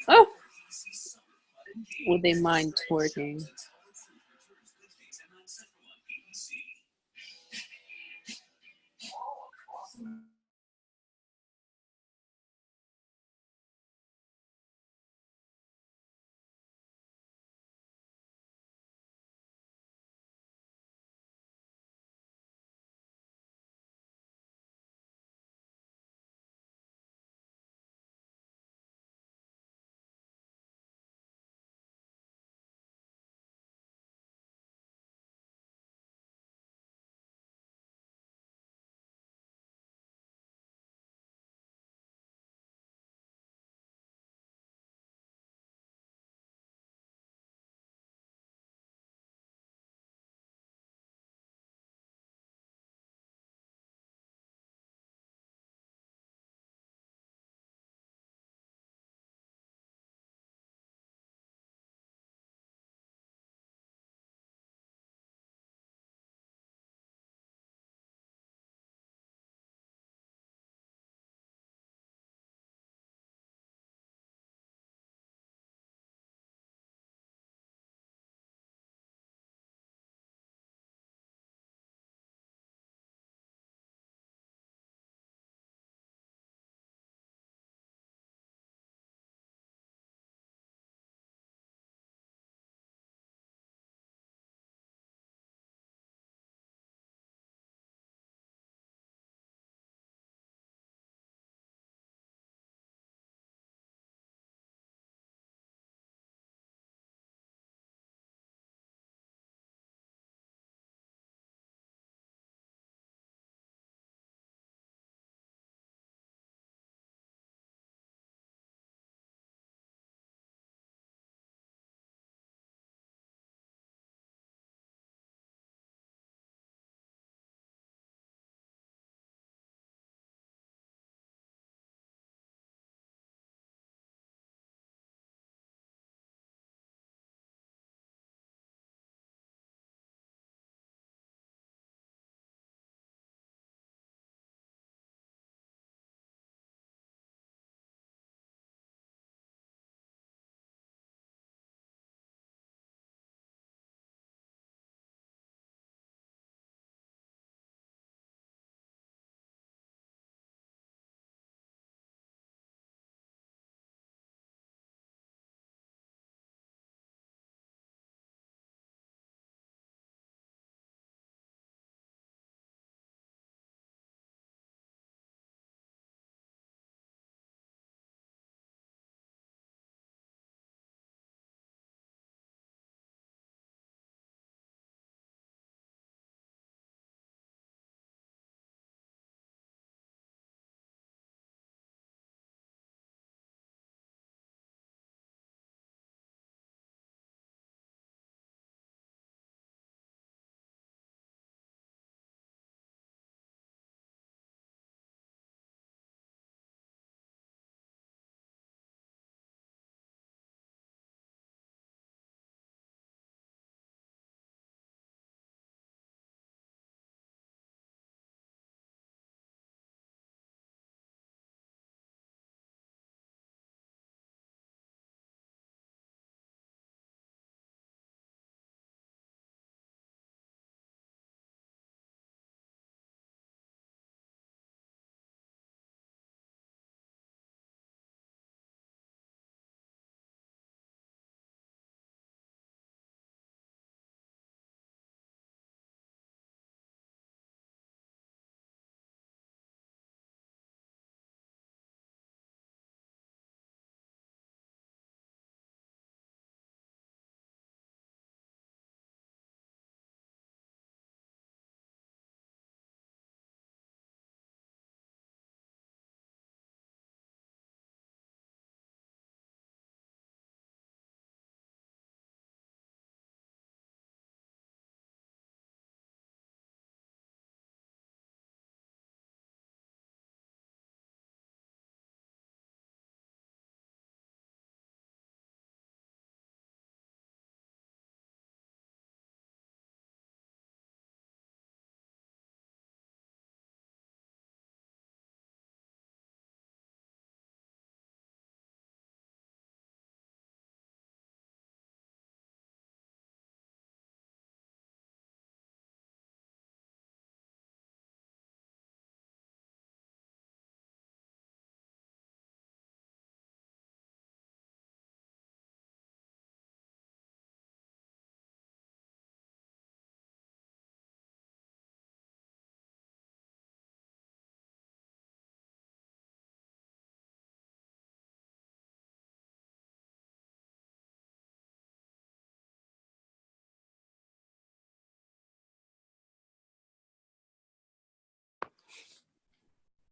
Oh, would they mind twerking?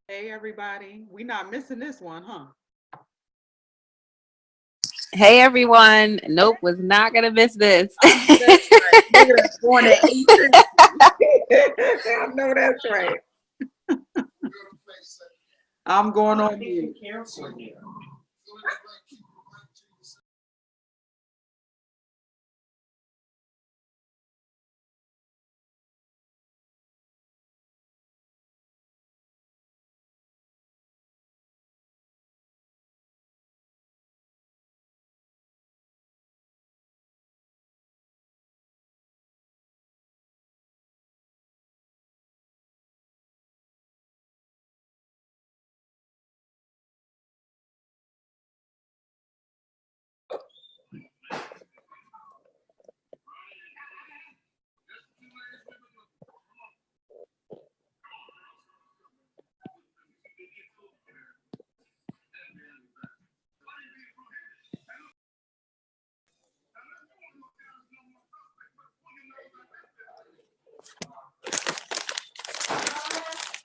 Hey, everybody. We not missing this one, huh? Hey everyone. Nope, was not gonna miss this. I know that's right. Look at us going at 8:50. I know that's right. I'm going on mute.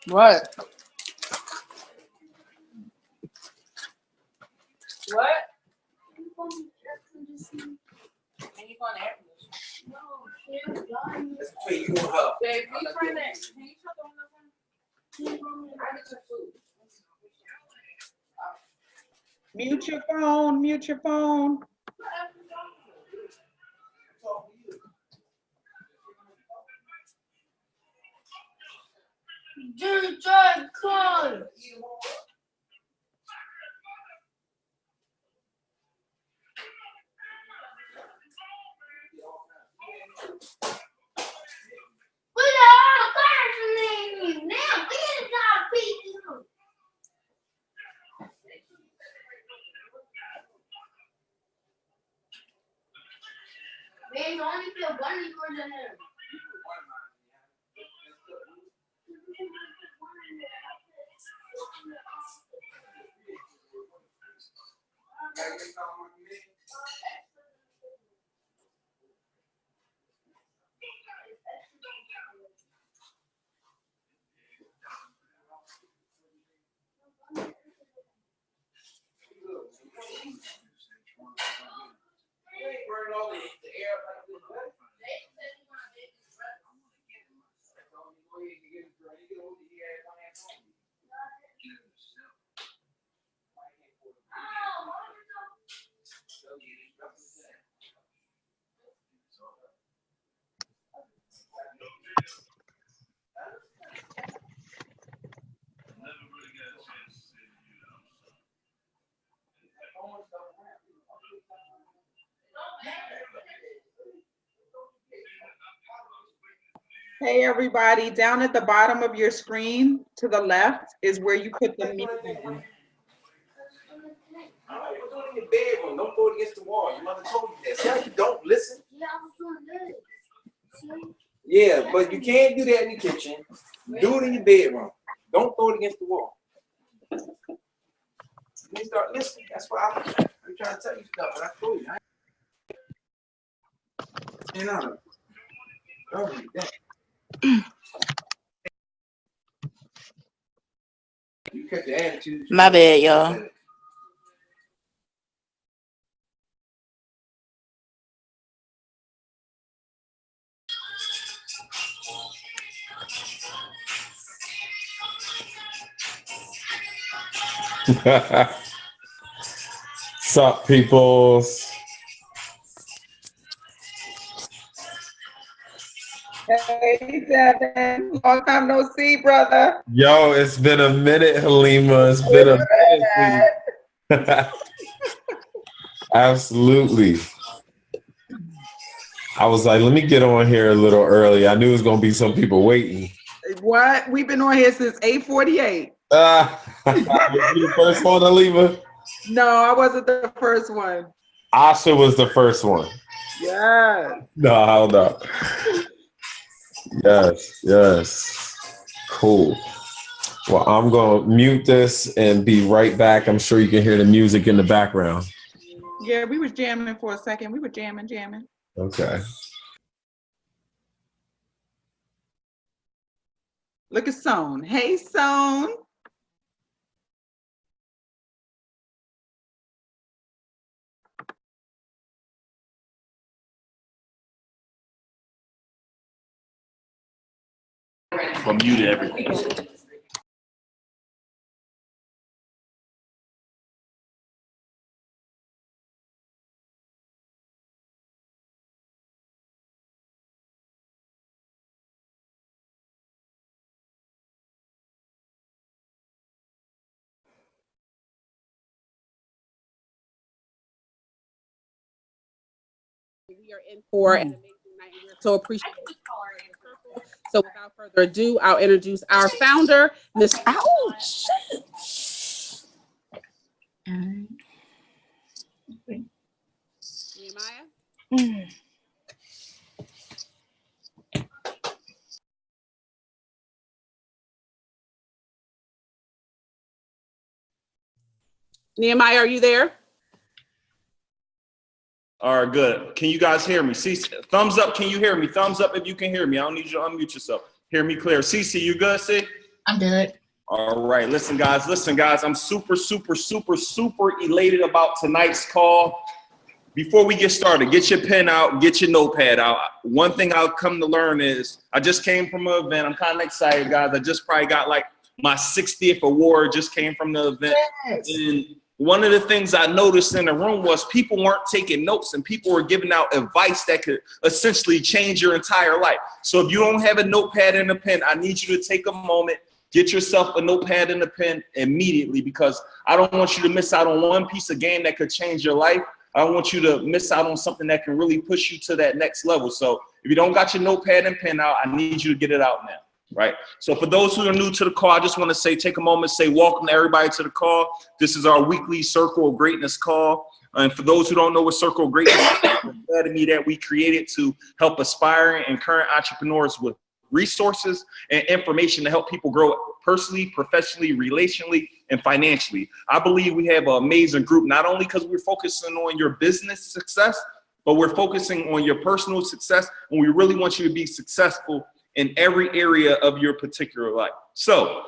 What? What? Mute your phone. Mute your phone. Hey, everybody. Down at the bottom of your screen to the left is where you put the mute button. All right, we're doing it in your bedroom. Don't throw it against the wall. Your mother told you that. See how you don't listen? Yeah, I was doing this. Yeah, but you can't do that in the kitchen. Do it in your bedroom. Don't throw it against the wall. You start listening. That's why I'm trying to tell you stuff, but I told you. You know. Oh, you cut the attitude. My bad, y'all. Sup, peoples? Hey, Devin. Long time no see, brother. Yo, it's been a minute, Halima. It's been a minute. Absolutely. I was like, let me get on here a little early. I knew it was going to be some people waiting. What? We've been on here since 8:48. Was you the first one, Halima? No, I wasn't the first one. Asha was the first one. Yes. No, hold up. Yes. Cool. Well, I'm going to mute this and be right back. I'm sure you can hear the music in the background. Yeah, we was jamming for a second. We were jamming. Okay. Look at Soan. Hey, Soan. microphone muted, everything. We are in for an amazing night, and we're so appreciative. So without further ado, I'll introduce our founder, Ms. Ouch! Nehemiah. Nehemiah, are you there? All right, good. Can you guys hear me? See, thumbs up. Can you hear me? Thumbs up if you can hear me. I don't need you to unmute yourself. Hear me clear. Cici, you good, C? I'm good. All right. Listen, guys. I'm super elated about tonight's call. Before we get started, get your pen out, get your notepad out. One thing I'll come to learn is I just came from an event. I'm kind of excited, guys. I just probably got like my 60th award, just came from the event. Yes. And one of the things I noticed in the room was people weren't taking notes and people were giving out advice that could essentially change your entire life. So if you don't have a notepad and a pen, I need you to take a moment, get yourself a notepad and a pen immediately, because I don't want you to miss out on one piece of game that could change your life. I don't want you to miss out on something that can really push you to that next level. So if you don't got your notepad and pen out, I need you to get it out now. Right. So for those who are new to the call, I just want to say, take a moment, say welcome to everybody to the call. This is our weekly Circle of Greatness call. And for those who don't know what Circle of Greatness is, it's academy that we created to help aspiring and current entrepreneurs with resources and information to help people grow personally, professionally, relationally, and financially. I believe we have an amazing group, not only because we're focusing on your business success, but we're focusing on your personal success. And we really want you to be successful in every area of your particular life. So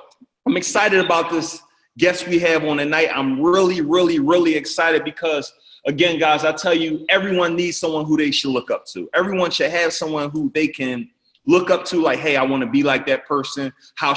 I'm excited about this guest we have on tonight. I'm really excited because, again, guys, I tell you, everyone needs someone who they should look up to. Everyone should have someone who they can look up to, like, hey, I want to be like that person, how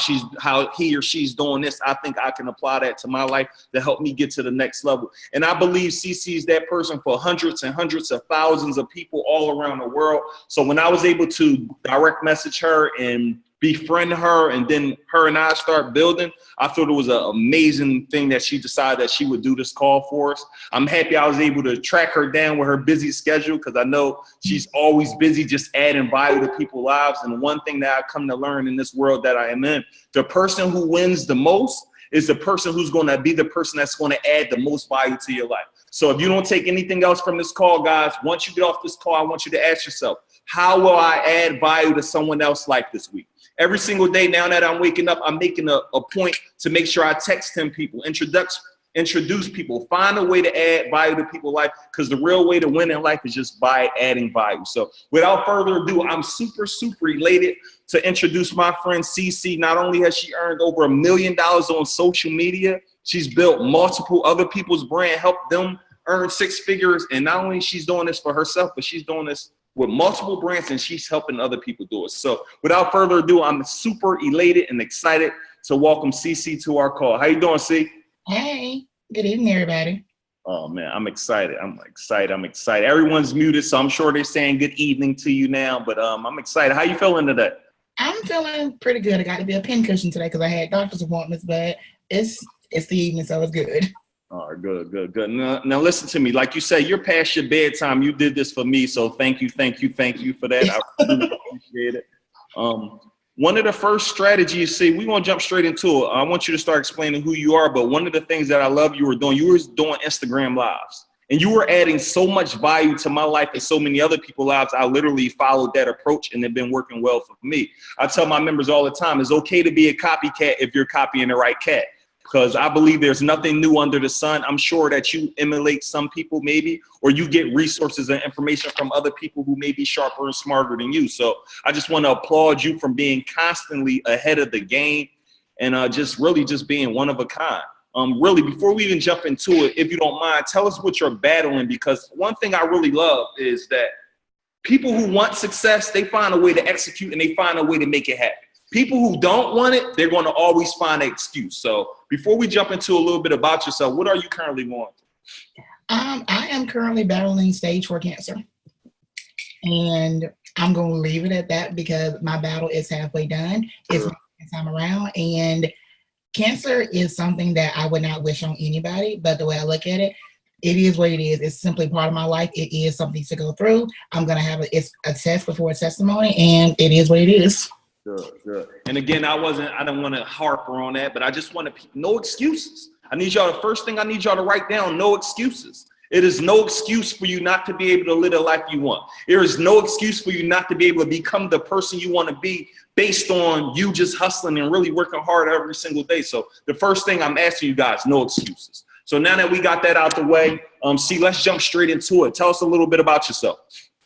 he or she's doing this. I think I can apply that to my life to help me get to the next level. And I believe Cici is that person for hundreds and hundreds of thousands of people all around the world. So when I was able to direct message her and befriend her, and then her and I start building, I thought it was an amazing thing that she decided that she would do this call for us. I'm happy I was able to track her down with her busy schedule, because I know she's always busy just adding value to people's lives. And one thing that I come to learn in this world that I am in, the person who wins the most is the person who's going to be the person that's going to add the most value to your life. So if you don't take anything else from this call, guys, once you get off this call, I want you to ask yourself, how will I add value to someone else's life this week? Every single day now that I'm waking up, I'm making a point to make sure I text 10 people, introduce people, find a way to add value to people's life, because the real way to win in life is just by adding value. So without further ado, I'm super elated to introduce my friend Cici. Not only has she earned over $1 million on social media, she's built multiple other people's brand, helped them earn 6 figures. And not only she's doing this for herself, but she's doing this with multiple brands, and she's helping other people do it. So without further ado, I'm super elated and excited to welcome Cici to our call. How you doing, C? Hey, good evening, everybody. Oh man, I'm excited. I'm excited. Everyone's muted, so I'm sure they're saying good evening to you now, but I'm excited. How you feeling today? I'm feeling pretty good. I got to be a pincushion today because I had doctor's appointments, but it's the evening, so it's good. All right, good. Now listen to me. Like you said, you're past your bedtime. You did this for me, so thank you for that. I really appreciate it. One of the first strategies, see, we're gonna jump straight into it. I want you to start explaining who you are, but one of the things that I love you were doing Instagram lives. And you were adding so much value to my life and so many other people's lives. I literally followed that approach, and it's been working well for me. I tell my members all the time, it's okay to be a copycat if you're copying the right cat. Because I believe there's nothing new under the sun. I'm sure that you emulate some people maybe, or you get resources and information from other people who may be sharper and smarter than you. So I just want to applaud you from being constantly ahead of the game and just being one of a kind. Really, before we even jump into it, if you don't mind, tell us what you're battling, because one thing I really love is that people who want success, they find a way to execute and they find a way to make it happen. People who don't want it, they're going to always find an excuse. So before we jump into a little bit about yourself, what are you currently going through? I am currently battling stage 4 cancer. And I'm going to leave it at that because my battle is halfway done. It's my second time around. And cancer is something that I would not wish on anybody. But the way I look at it, it is what it is. It's simply part of my life. It is something to go through. I'm going to have it's a test before a testimony. And it is what it is. Good. And again, I don't want to harp on that, but I just want to, no excuses. The first thing I need y'all to write down, no excuses. It is no excuse for you not to be able to live the life you want. There is no excuse for you not to be able to become the person you want to be based on you just hustling and really working hard every single day. So the first thing I'm asking you guys, no excuses. So now that we got that out the way, let's jump straight into it. Tell us a little bit about yourself.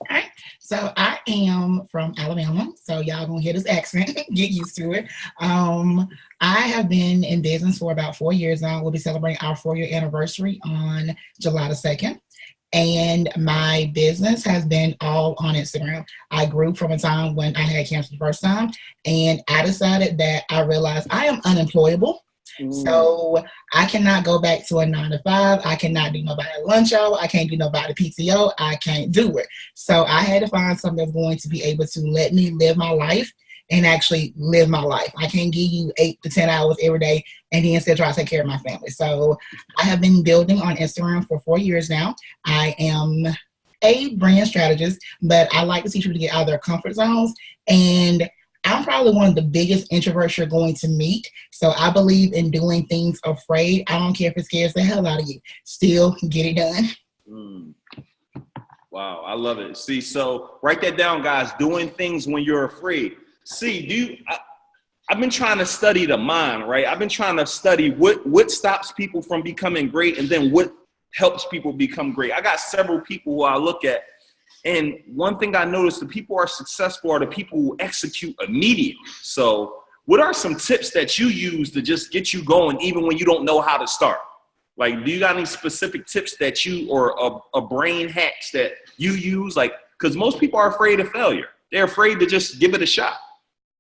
All right. So I am from Alabama. So y'all gonna hear this accent, get used to it. I have been in business for about 4 years now. We'll be celebrating our 4-year anniversary on July the 2nd. And my business has been all on Instagram. I grew from a time when I had cancer the first time, and I decided that I realized I am unemployable. So I cannot go back to a 9-to-5. I cannot do nobody lunch hour. I can't do nobody PTO. I can't do it. So I had to find something that's going to be able to let me live my life and actually live my life. I can't give you 8 to 10 hours every day and then still try to take care of my family. So I have been building on Instagram for 4 years now. I am a brand strategist, but I like to teach people to get out of their comfort zones. And I'm probably one of the biggest introverts you're going to meet. So I believe in doing things afraid. I don't care if it scares the hell out of you. Still get it done. Wow, I love it. See, so write that down, guys. Doing things when you're afraid. See, I've been trying to study the mind, right? I've been trying to study what stops people from becoming great and then what helps people become great. I got several people who I look at. And one thing I noticed, the people who are successful are the people who execute immediately. So what are some tips that you use to just get you going even when you don't know how to start? Like, do you got any specific tips that you, or a brain hacks that you use? Like, because most people are afraid of failure. They're afraid to just give it a shot.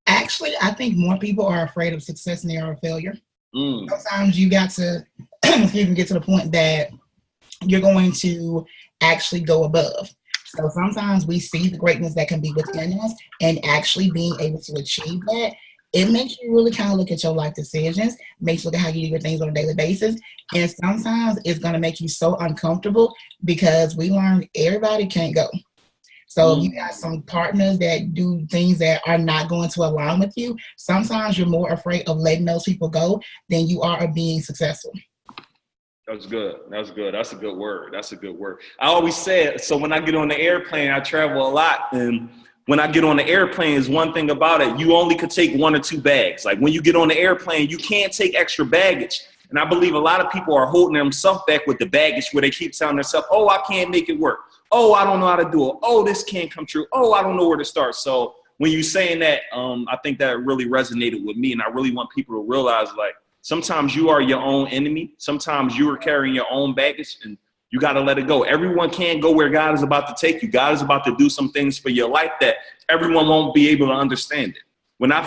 Actually, I think more people are afraid of success than they are of failure. Sometimes you got to get to the point that you're going to actually go above. So sometimes we see the greatness that can be within us, and actually being able to achieve that, it makes you really kind of look at your life decisions, makes you look at how you do your things on a daily basis. And sometimes it's going to make you so uncomfortable because we learn everybody can't go. So if you got some partners that do things that are not going to align with you, sometimes you're more afraid of letting those people go than you are of being successful. That's good. That's good. That's a good word. That's a good word. I always say it. So when I get on the airplane, I travel a lot. And when I get on the airplane, is one thing about it. You only could take 1 or 2 bags. Like when you get on the airplane, you can't take extra baggage. And I believe a lot of people are holding themselves back with the baggage where they keep telling themselves, oh, I can't make it work. Oh, I don't know how to do it. Oh, this can't come true. Oh, I don't know where to start. So when you're saying that, I think that really resonated with me. And I really want people to realize, like, sometimes you are your own enemy. Sometimes you are carrying your own baggage, and you got to let it go. Everyone can't go where God is about to take you. God is about to do some things for your life that everyone won't be able to understand it. When I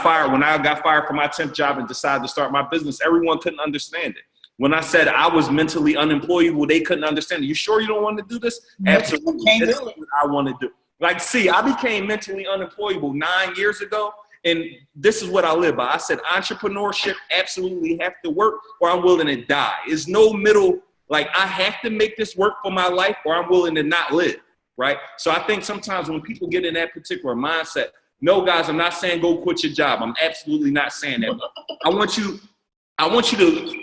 got fired from my temp job and decided to start my business, everyone couldn't understand it. When I said I was mentally unemployable, they couldn't understand it. You sure you don't want to do this? Absolutely. This is what I want to do. Like, see, I became mentally unemployable 9 years ago. And this is what I live by. I said, entrepreneurship absolutely have to work or I'm willing to die. There's no middle, like I have to make this work for my life or I'm willing to not live, right? So I think sometimes when people get in that particular mindset, no, guys, I'm not saying go quit your job. I'm absolutely not saying that. I want you to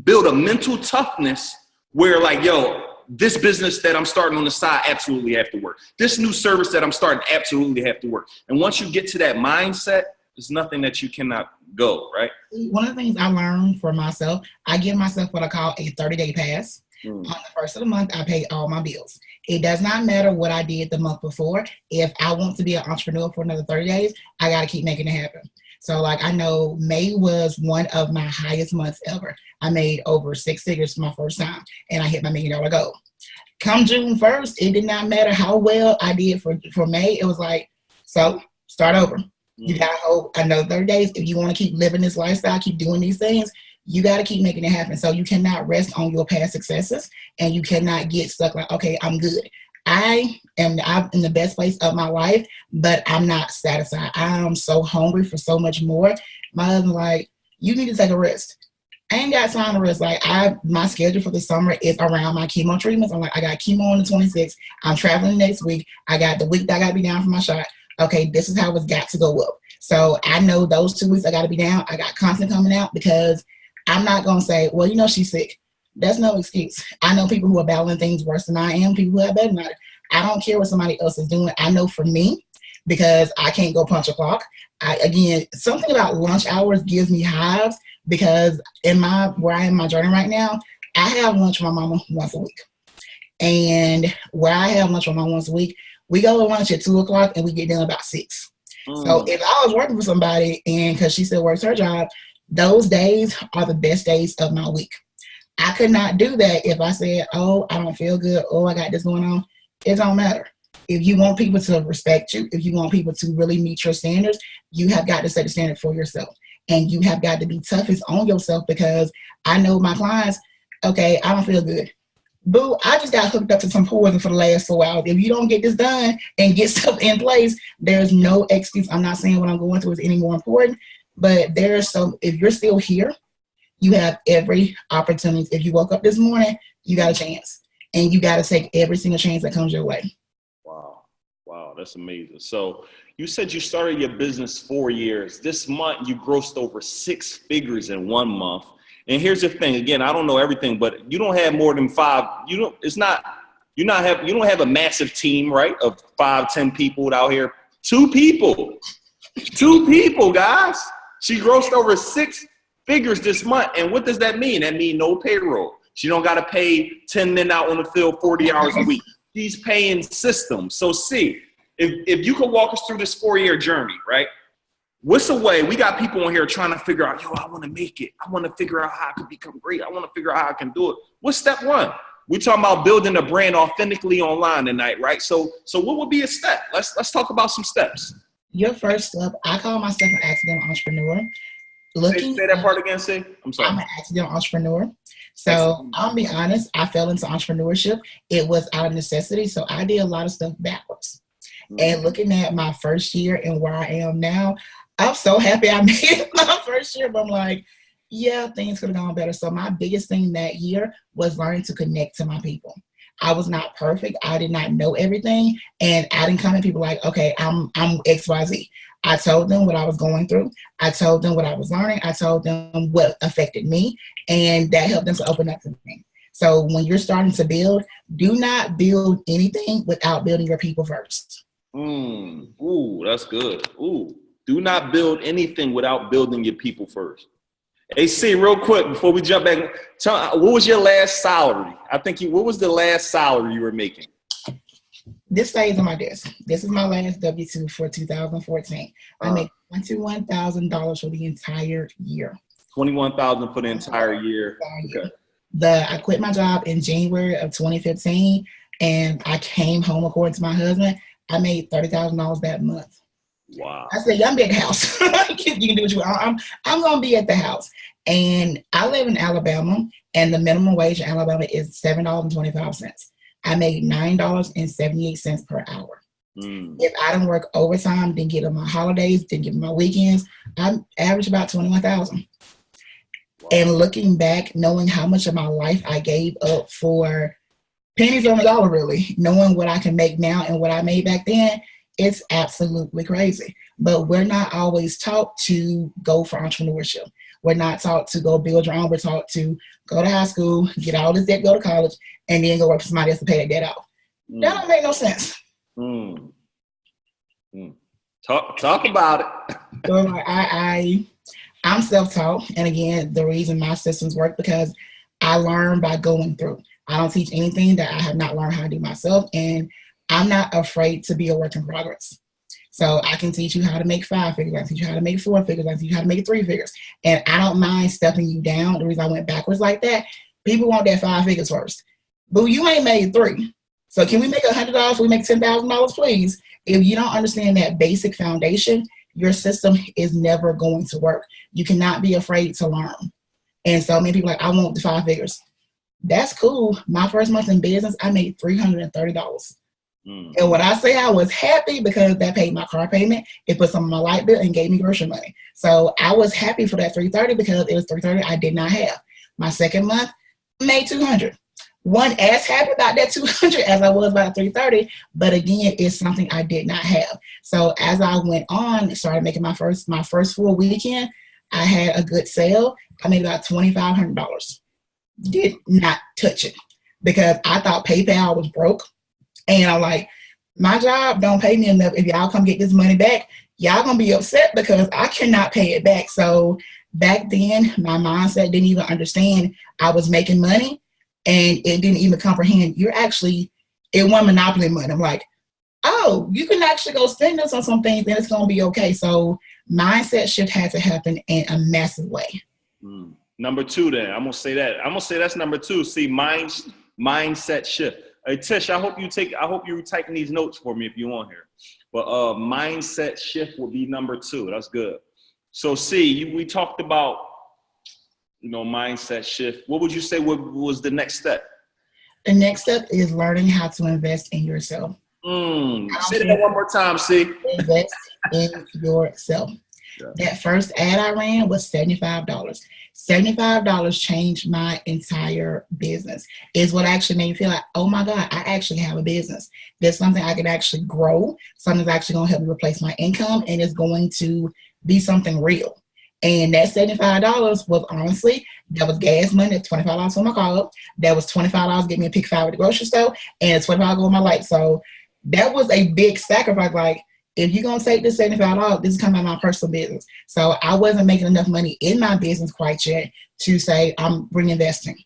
build a mental toughness where like, yo, this business that I'm starting on the side absolutely have to work. This new service that I'm starting absolutely have to work. And once you get to that mindset, there's nothing that you cannot go, right? One of the things I learned for myself, I give myself what I call a 30-day pass. On the first of the month, I pay all my bills. It does not matter what I did the month before. If I want to be an entrepreneur for another 30 days, I got to keep making it happen. So like I know May was one of my highest months ever. I made over 6 figures for my first time and I hit my $1 million goal. Come June 1st, it did not matter how well I did for May. It was like, so start over. You got to hope another 30 days. If you want to keep living this lifestyle, keep doing these things, you got to keep making it happen. So you cannot rest on your past successes, and you cannot get stuck like, okay, I'm good. I'm in the best place of my life, but I'm not satisfied. I am so hungry for so much more. My husband's like, you need to take a rest. I ain't got time to rest. Like, my schedule for the summer is around my chemo treatments. I'm like, I got chemo on the 26th. I'm traveling next week. I got the week that I got to be down for my shot. Okay, this is how it's got to go up. So I know those 2 weeks I got to be down. I got content coming out because I'm not going to say, well, she's sick. That's no excuse. I know people who are battling things worse than I am, people who have better than I. I don't care what somebody else is doing. I know for me, because I can't go punch a clock. Again, something about lunch hours gives me hives because where I am in my journey right now, I have lunch with my mama once a week. And where I have lunch with my mama once a week, we go to lunch at 2 o'clock and we get done about 6. So if I was working for somebody and because she still works her job, those days are the best days of my week. I could not do that if I said, oh, I don't feel good. Oh, I got this going on. It don't matter. If you want people to respect you, if you want people to really meet your standards, you have got to set the standard for yourself. And you have got to be toughest on yourself because I know my clients, okay, I don't feel good. Boo, I just got hooked up to some poison for the last 4 hours. If you don't get this done and get stuff in place, there's no excuse. I'm not saying what I'm going through is any more important, but if you're still here, you have every opportunity. If you woke up this morning, you got a chance. And you got to take every single chance that comes your way. Wow, that's amazing. So you said you started your business 4 years. This month, you grossed over 6 figures in 1 month. And here's the thing. Again, I don't know everything, but you don't have more than 5. You don't have a massive team, right? Of 5, 10 people out here. 2 people. 2 people, guys. She grossed over 6 figures this month. And what does that mean? That means no payroll. She don't got to pay 10 men out on the field 40 hours a week. She's paying systems. So see, if you could walk us through this 4-year journey, right? What's a way? We got people on here trying to figure out, I want to make it. I want to figure out how I can become great. I want to figure out how I can do it. What's step 1? We're talking about building a brand authentically online tonight, right? So what would be a step? Let's talk about some steps. Your first step, I call myself an accidental entrepreneur. Say that part again, say. I'm sorry. I'm an accidental entrepreneur. So I'll be honest, I fell into entrepreneurship. It was out of necessity. So I did a lot of stuff backwards. And looking at my first year and where I am now, I'm so happy I made it my first year. But I'm like, yeah, things could have gone better. So my biggest thing that year was learning to connect to my people. I was not perfect. I did not know everything. And I didn't come at people like, okay, I'm XYZ. I told them what I was going through. I told them what I was learning. I told them what affected me. And that helped them to open up to me. So when you're starting to build, do not build anything without building your people first. Ooh, that's good. Ooh, do not build anything without building your people first. Hey, C, real quick, before we jump back, what was your last salary? What was the last salary you were making? This stays on my desk. This is my last W-2 for 2014. I make $21,000 for the entire year. $21,000 for the entire year. Okay. I quit my job in January of 2015, and I came home according to my husband. I made $30,000 that month. Wow. I said, I'm at the house. You can do what you want. I'm going to be at the house. And I live in Alabama, and the minimum wage in Alabama is $7.25. I made $9.78 per hour. If I didn't work overtime, didn't get on my holidays, didn't get my weekends, I averaged about $21,000. Wow. And looking back, knowing how much of my life I gave up for pennies on the dollar, really, knowing what I can make now and what I made back then, it's absolutely crazy. But we're not always taught to go for entrepreneurship. We're not taught to go build your own. We're taught to go to high school, get all this debt, go to college, and then go work for somebody else to pay that debt off. That don't make no sense. Talk about it. So I'm self-taught. And again, the reason my systems work because I learn by going through. I don't teach anything that I have not learned how to do myself. And I'm not afraid to be a work in progress. So I can teach you how to make 5 figures. I can teach you how to make 4 figures. I can teach you how to make 3 figures. And I don't mind stepping you down. The reason I went backwards like that, people want that 5 figures first. Boo, you ain't made 3. So can we make $100? We make $10,000, please? If you don't understand that basic foundation, your system is never going to work. You cannot be afraid to learn. And so many people are like, I want the 5 figures. That's cool. My first month in business, I made $330. And when I say I was happy, because that paid my car payment, it put some of my light bill and gave me grocery money. So I was happy for that $330 because it was $330 I did not have. My second month, made $200. Wasn't as happy about that $200 as I was about $330, but again, it's something I did not have. So as I went on, started making my first full weekend, I had a good sale. I made about $2,500. Did not touch it because I thought PayPal was broke. And I'm like, my job don't pay me enough. If y'all come get this money back, y'all gonna be upset because I cannot pay it back. So back then, my mindset didn't even understand I was making money, and it didn't even comprehend it won monopoly money. I'm like, oh, you can actually go spend this on some things and it's gonna be okay. So mindset shift had to happen in a massive way. Number 2, then I'm gonna say that's number 2. See, mindset shift. Hey Tish, I hope you're typing these notes for me if you're on here. But mindset shift will be number 2. That's good. So we talked about, mindset shift. What would you say was the next step? The next step is learning how to invest in yourself. Say that one more time, see. Invest in yourself. Yeah. That first ad I ran was $75. $75 changed my entire business. Is what actually made me feel like, oh my God, I actually have a business. There's something I can actually grow. Something's actually going to help me replace my income, and it's going to be something real. And that $75 was honestly, that was gas money. That's $25 for my car. That was $25 get me a pick 5 at the grocery store, and $25 go on my life. So that was a big sacrifice. Like, if you're going to take this $75, this is coming out of my personal business. So I wasn't making enough money in my business quite yet to say I'm reinvesting.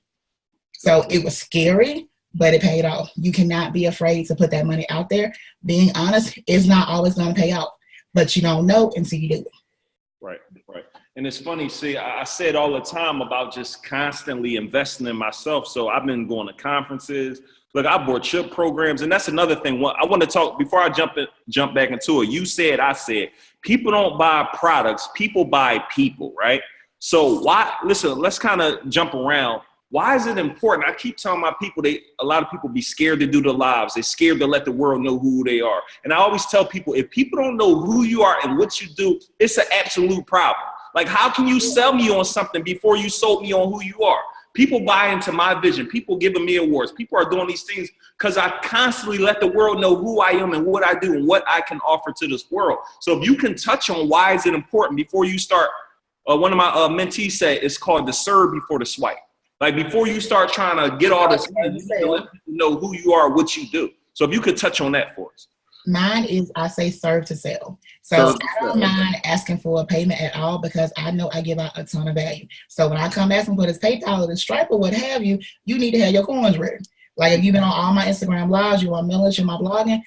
So it was scary, but it paid off. You cannot be afraid to put that money out there. Being honest, it's not always going to pay out, but you don't know until you do it. Right. And it's funny, see, I said all the time about just constantly investing in myself. So I've been going to conferences. Look, I bought chip programs, and that's another thing. I want to talk before I jump back into it. You said, I said, people don't buy products, people buy people, right? So let's kind of jump around. Why is it important? I keep telling my people, a lot of people be scared to do the lives. They're scared to let the world know who they are. And I always tell people, if people don't know who you are and what you do, it's an absolute problem. Like, how can you sell me on something before you sold me on who you are? People buy into my vision. People giving me awards. People are doing these things because I constantly let the world know who I am and what I do and what I can offer to this world. So if you can touch on why is it important before you start, one of my mentees said it's called the serve before the swipe. Like, before you start trying to get all this, you need to let people know who you are, what you do. So if you could touch on that for us. Mine is, I say, serve to sell. So I don't mind asking for a payment at all because I know I give out a ton of value. So when I come asking for this PayPal or the Stripe or what have you, you need to have your coins ready. Like, if you've been on all my Instagram lives, you're on Milledge, you're my blogging,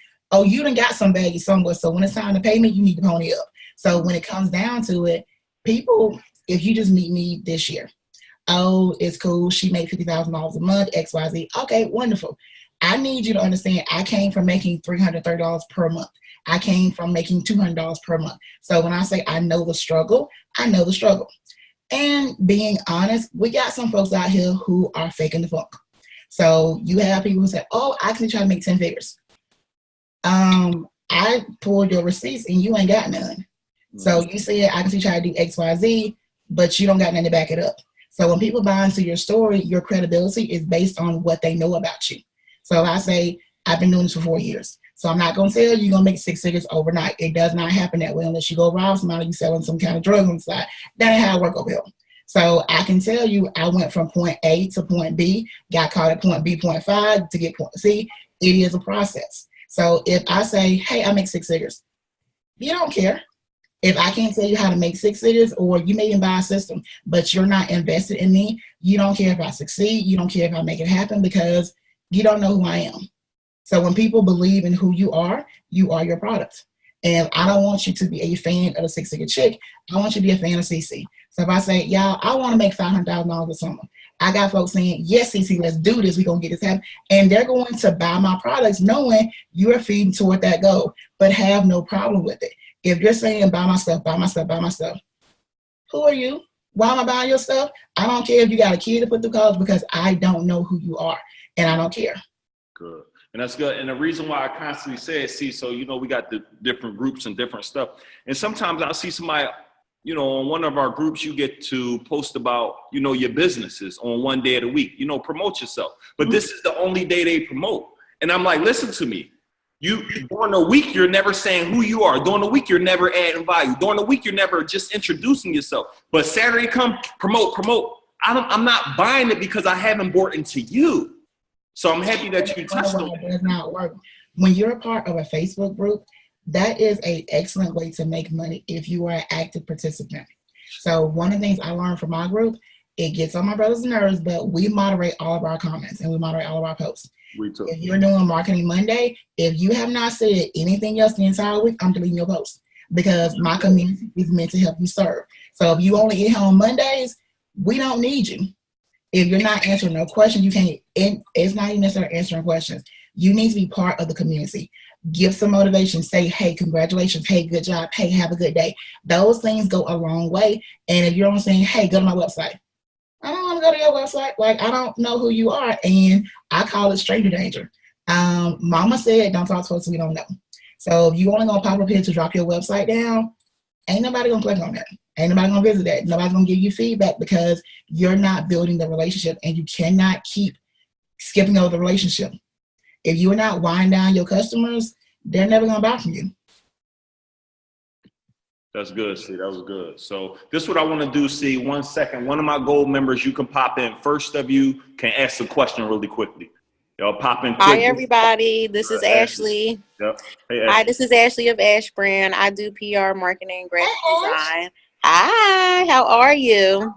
you done got some value somewhere. So when it's time to pay me, you need to pony up. So when it comes down to it, people, if you just meet me this year, it's cool, she made $50,000 a month, XYZ. Okay, wonderful. I need you to understand I came from making $330 per month. I came from making $200 per month. So when I say I know the struggle, I know the struggle. And being honest, we got some folks out here who are faking the funk. So you have people who say, I can try to make 10 figures. I pulled your receipts and you ain't got none. So you said I can try to do XYZ, but you don't got nothing to back it up. So when people buy into your story, your credibility is based on what they know about you. So I say, I've been doing this for 4 years. So I'm not going to tell you you're going to make 6 figures overnight. It does not happen that way unless you go rob somebody, you selling some kind of drug on the side. That ain't how I work over here. So I can tell you I went from point A to point B, got caught at point B, point 5 to get point C. It is a process. So if I say, hey, I make 6 figures, you don't care. If I can't tell you how to make 6 figures, or you may even buy a system, but you're not invested in me, you don't care if I succeed. You don't care if I make it happen because you don't know who I am. So when people believe in who you are your product. And I don't want you to be a fan of a 6-figure chick. I want you to be a fan of Cici. So if I say, y'all, I want to make $500,000 a summer, I got folks saying, yes, Cici, let's do this. We're going to get this happen. And they're going to buy my products knowing you're feeding toward that goal, but have no problem with it. If you're saying buy my stuff, buy my stuff, buy my stuff, who are you? Why am I buying your stuff? I don't care if you got a kid to put through college because I don't know who you are and I don't care. Good. And that's good. And the reason why I constantly say it, see, so, you know, we got the different groups and different stuff. And sometimes I'll see somebody, you know, on one of our groups, you get to post about, you know, your businesses on one day of the week, you know, promote yourself. But this is the only day they promote. And I'm like, listen to me. You during the week, you're never saying who you are. During the week, you're never adding value. During the week, you're never just introducing yourself. But Saturday come, promote. I'm not buying it because I haven't bought into you. So I'm happy that you touched on it. It does not work. When you're a part of a Facebook group, that is an excellent way to make money if you are an active participant. So one of the things I learned from my group, it gets on my brother's nerves, but we moderate all of our comments and we moderate all of our posts. If you're doing Marketing Monday, if you have not said anything else the entire week, I'm deleting your post because my community is meant to help you serve. So if you only get here on Mondays, we don't need you. If you're not answering no questions, you can't, it's not even necessarily answering questions. You need to be part of the community. Give some motivation. Say, hey, congratulations. Hey, good job. Hey, have a good day. Those things go a long way. And if you're only saying, hey, go to my website. I don't want to go to your website. Like, I don't know who you are. And I call it stranger danger. Mama said, don't talk to us we don't know. So if you only going to pop up here to drop your website down, ain't nobody going to click on that. Ain't nobody going to visit that. Nobody's going to give you feedback because you're not building the relationship and you cannot keep skipping over the relationship. If you are not winding down your customers, they're never going to buy from you. That's good, see, that was good. So this is what I want to do, see, 1 second. One of my gold members, you can pop in. First of you can ask the question really quickly. Y'all pop in quick. Hi, everybody. This is Ashley. Yep. Hey, Ashley. Hi, this is Ashley of Ash Brand. I do PR, marketing, graphic design. Hi, how are you?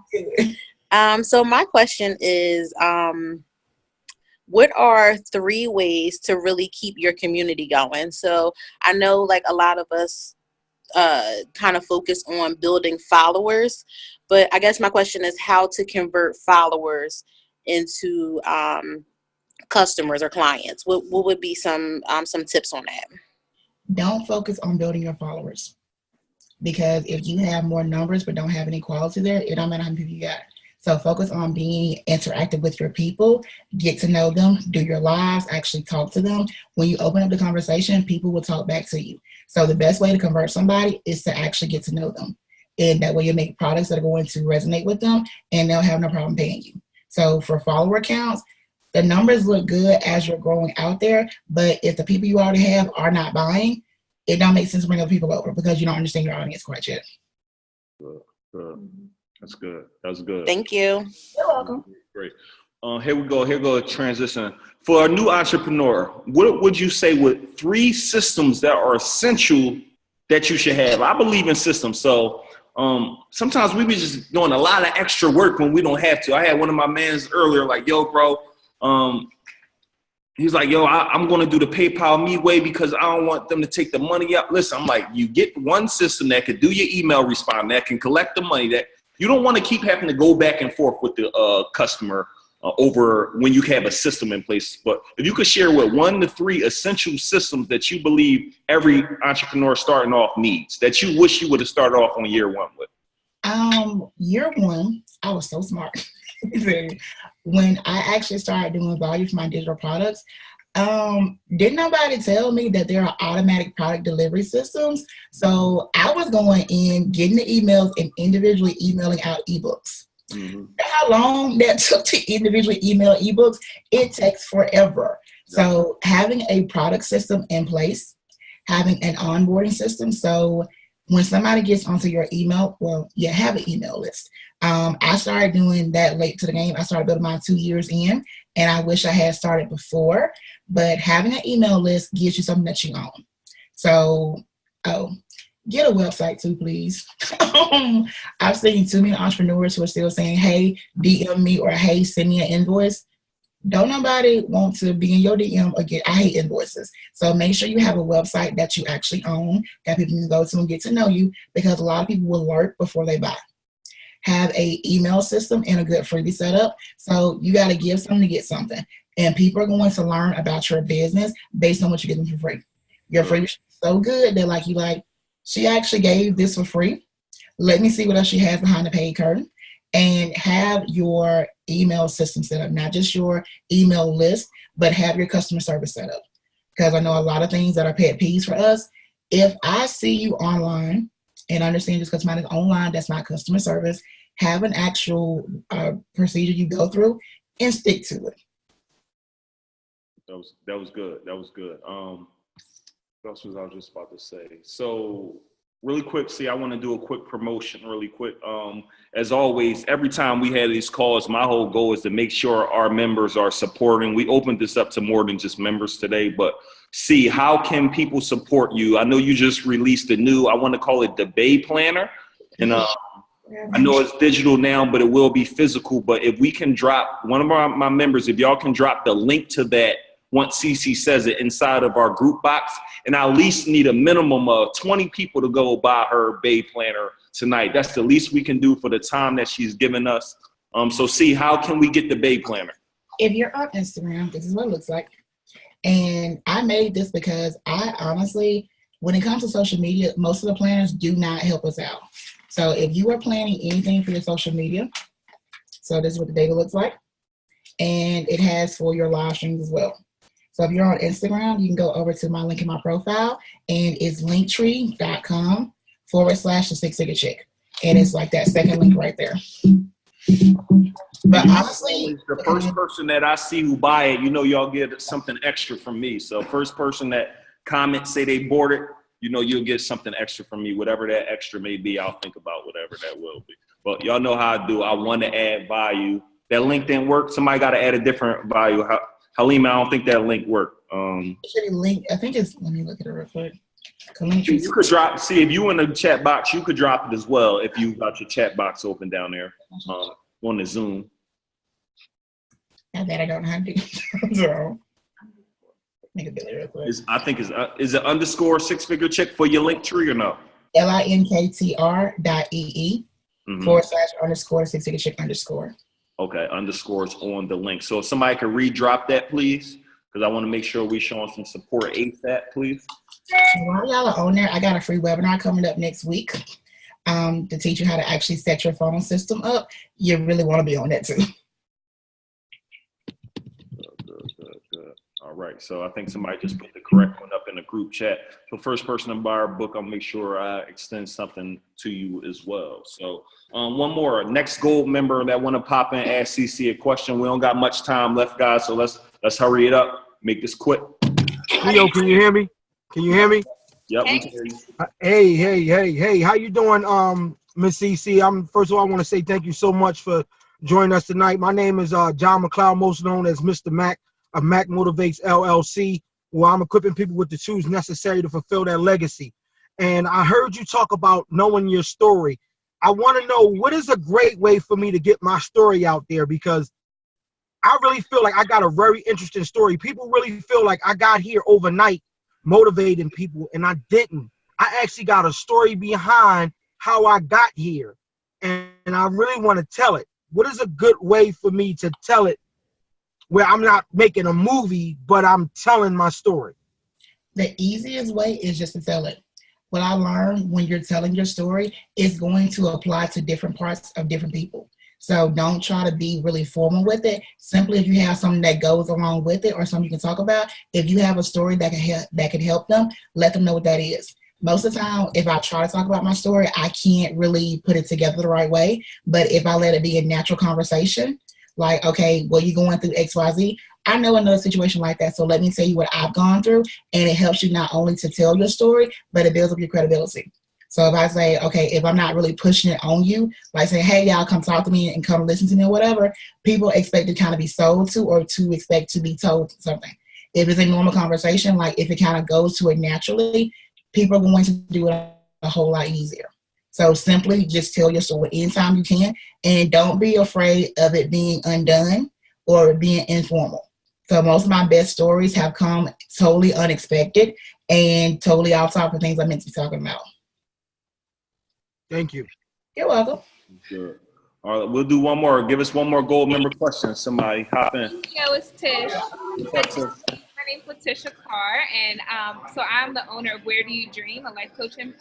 So my question is, what are 3 ways to really keep your community going? So I know like a lot of us kind of focus on building followers, but I guess my question is how to convert followers into customers or clients. What would be some tips on that? Don't focus on building your followers, because if you have more numbers but don't have any quality there, it don't matter how many people you got. So focus on being interactive with your people, get to know them, do your lives, actually talk to them. When you open up the conversation, people will talk back to you. So the best way to convert somebody is to actually get to know them. And that way you make products that are going to resonate with them and they'll have no problem paying you. So for follower counts, the numbers look good as you're growing out there, but if the people you already have are not buying, it don't make sense to bring other people over because you don't understand your audience quite yet. Good. That's good. That's good. Thank you. You're welcome. Great. Here we go. Transition. For a new entrepreneur, what would you say with 3 systems that are essential that you should have? I believe in systems. So sometimes we be just doing a lot of extra work when we don't have to. I had one of my mans earlier, like, yo, bro, he's like, yo, I'm going to do the PayPal me way because I don't want them to take the money out. Listen, I'm like, you get one system that can do your email respond, that can collect the money, that you don't want to keep having to go back and forth with the customer over when you have a system in place. But if you could share what 1 to 3 essential systems that you believe every entrepreneur starting off needs, that you wish you would have started off on year 1 with. Year 1, I was so smart. When I actually started doing value for my digital products, didn't nobody tell me that there are automatic product delivery systems. So I was going in, getting the emails and individually emailing out ebooks. Mm-hmm. How long that took to individually email ebooks? It takes forever. So having a product system in place, having an onboarding system. So when somebody gets onto your email, well, you have an email list. I started doing that late to the game. I started building mine 2 years in, and I wish I had started before. But having an email list gives you something that you own. So, get a website too, please. I've seen too many entrepreneurs who are still saying, hey, DM me, or hey, send me an invoice. Don't nobody want to be in your DM again. I hate invoices. So make sure you have a website that you actually own, that people can go to and get to know you, because a lot of people will lurk before they buy. Have a email system and a good freebie setup. So you got to give something to get something. And people are going to learn about your business based on what you get them for free. Your freebie is so good, they're like, She actually gave this for free. Let me see what else she has behind the paid curtain, and have your email system set up, not just your email list, but have your customer service set up. Because I know a lot of things that are pet peeves for us. If I see you online, and understand just because mine is online, that's not customer service, have an actual procedure you go through and stick to it. That was good. That was good. What else was I just about to say? So really quick, I want to do a quick promotion really quick. As always, every time we have these calls, my whole goal is to make sure our members are supporting. We opened this up to more than just members today, but see, how can people support you? I know you just released a new, I want to call it the Bay Planner. And I know it's digital now, but it will be physical. But if we can drop, one of my members, if y'all can drop the link to that once Cici says it inside of our group box, and I at least need a minimum of 20 people to go buy her Bay Planner tonight. That's the least we can do for the time that she's given us. So see, how can we get the Bay Planner? If you're on Instagram, this is what it looks like. And I made this because I honestly, when it comes to social media, most of the planners do not help us out. So if you are planning anything for your social media, so this is what the data looks like. And it has for your live streams as well. So if you're on Instagram, you can go over to my link in my profile, and it's linktree.com/the Six Figure Chick. And it's like that second link right there. But honestly, the first person that I see who buy it, y'all get something extra from me. So first person that comments, say they bought it, you'll get something extra from me. Whatever that extra may be, I'll think about whatever that will be. But y'all know how I do. I want to add value. That link didn't work. Somebody got to add a different value. Halima, I don't think that link worked. It should be linked. I think it's, let me look at it real quick. You could drop, see, if you in the chat box, you could drop it as well if you got your chat box open down there on the Zoom. Not that I don't know how to do it. So, make it real quick. Is it underscore Six Figure Chick for your link tree or no? linktr.ee /_ Six Figure Chick _. Okay, underscores on the link. So if somebody could redrop that, please, because I want to make sure we showing some support ASAP, please. While y'all are on there, I got a free webinar coming up next week to teach you how to actually set your phone system up. You really want to be on that too. Good. All right, so I think somebody just put the correct one up in the group chat. So first person to buy our book, I'll make sure I extend something to you as well. So one more, next gold member that want to pop in, ask Cici a question. We don't got much time left, guys, so let's hurry it up, make this quick. Leo, can you hear me? Can you hear me? Yep, we can hear you. Hey, how you doing, Miss Cici? First of all, I want to say thank you so much for joining us tonight. My name is John McLeod, most known as Mr. Mac of Mac Motivates LLC, where I'm equipping people with the tools necessary to fulfill their legacy. And I heard you talk about knowing your story. I want to know, what is a great way for me to get my story out there? Because I really feel like I got a very interesting story. People really feel like I got here overnight motivating people, and I didn't. I actually got a story behind how I got here, and I really want to tell it. What is a good way for me to tell it where I'm not making a movie, but I'm telling my story? The easiest way is just to tell it. What I learned when you're telling your story is going to apply to different parts of different people. So don't try to be really formal with it. Simply, if you have something that goes along with it or something you can talk about, if you have a story that can help them, let them know what that is. Most of the time, if I try to talk about my story, I can't really put it together the right way. But if I let it be a natural conversation, like, okay, well, you're going through XYZ, I know another situation like that, so let me tell you what I've gone through, and it helps you not only to tell your story, but it builds up your credibility. So if I say, okay, if I'm not really pushing it on you, like saying, hey, y'all, come talk to me and come listen to me or whatever, people expect to kind of be sold to or to expect to be told something. If it's a normal conversation, like if it kind of goes to it naturally, people are going to do it a whole lot easier. So simply just tell your story anytime you can, and don't be afraid of it being undone or being informal. So most of my best stories have come totally unexpected and totally off topic of things I meant to be talking about. Thank you. You're welcome. Sure. All right, we'll do one more. Give us one more gold member question. Somebody hop in. Yo, it's Tish. My name's Letitia Carr, and so I'm the owner of Where Do You Dream, a life coaching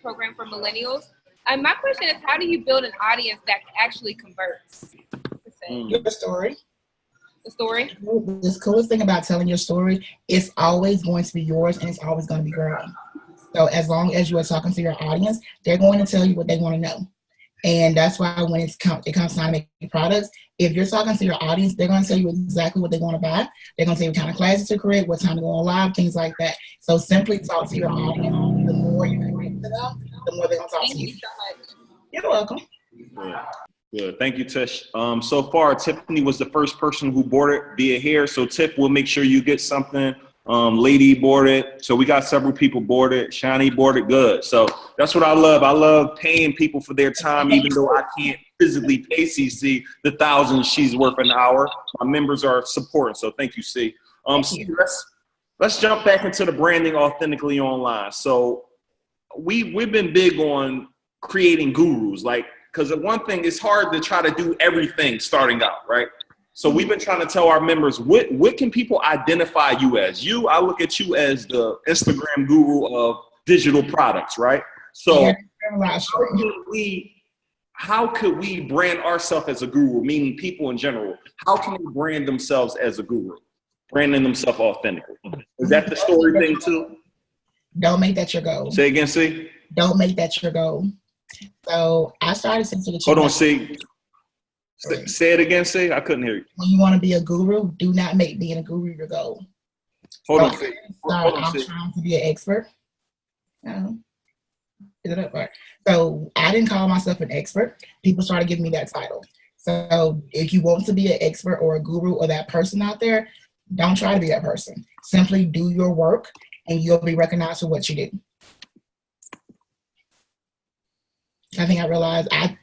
program for millennials. My question is, how do you build an audience that actually converts? Your story. The story? The coolest thing about telling your story, it's always going to be yours and it's always going to be growing. So as long as you are talking to your audience, they're going to tell you what they want to know. And that's why when it comes time to make products, if you're talking to your audience, they're going to tell you exactly what they want to buy. They're going to say what kind of classes to create, what time to go on live, things like that. So simply talk to your audience. The more you connect to them, the more they're going to talk to you. Thank you so much. You're welcome. Yeah. Good. Thank you, Tish. So far, Tiffany was the first person who bought it via here. So Tiff, we'll make sure you get something. Lady bought it. So we got several people bought it. Shani bought it. Good. So that's what I love. I love paying people for their time, even though I can't physically pay CC the thousands she's worth an hour. My members are supporting. So thank you, C. So let's jump back into the branding authentically online. So we've been big on creating gurus, because one thing, it's hard to try to do everything starting out, right? So we've been trying to tell our members, what can people identify you as? I look at you as the Instagram guru of digital products, right? So how could we brand ourselves as a guru, meaning people in general? How can they brand themselves as a guru? Branding themselves authentically. Is that the story thing too? Don't make that your goal. Say again, C? Don't make that your goal. So I started since the Hold on, C. Say it again, C. I couldn't hear you. When you want to be a guru, do not make being a guru your goal. Hold on, C. I'm trying to be an expert. Is it up? Right. So I didn't call myself an expert. People started giving me that title. So if you want to be an expert or a guru or that person out there, don't try to be that person. Simply do your work and you'll be recognized for what you do. I think I realized I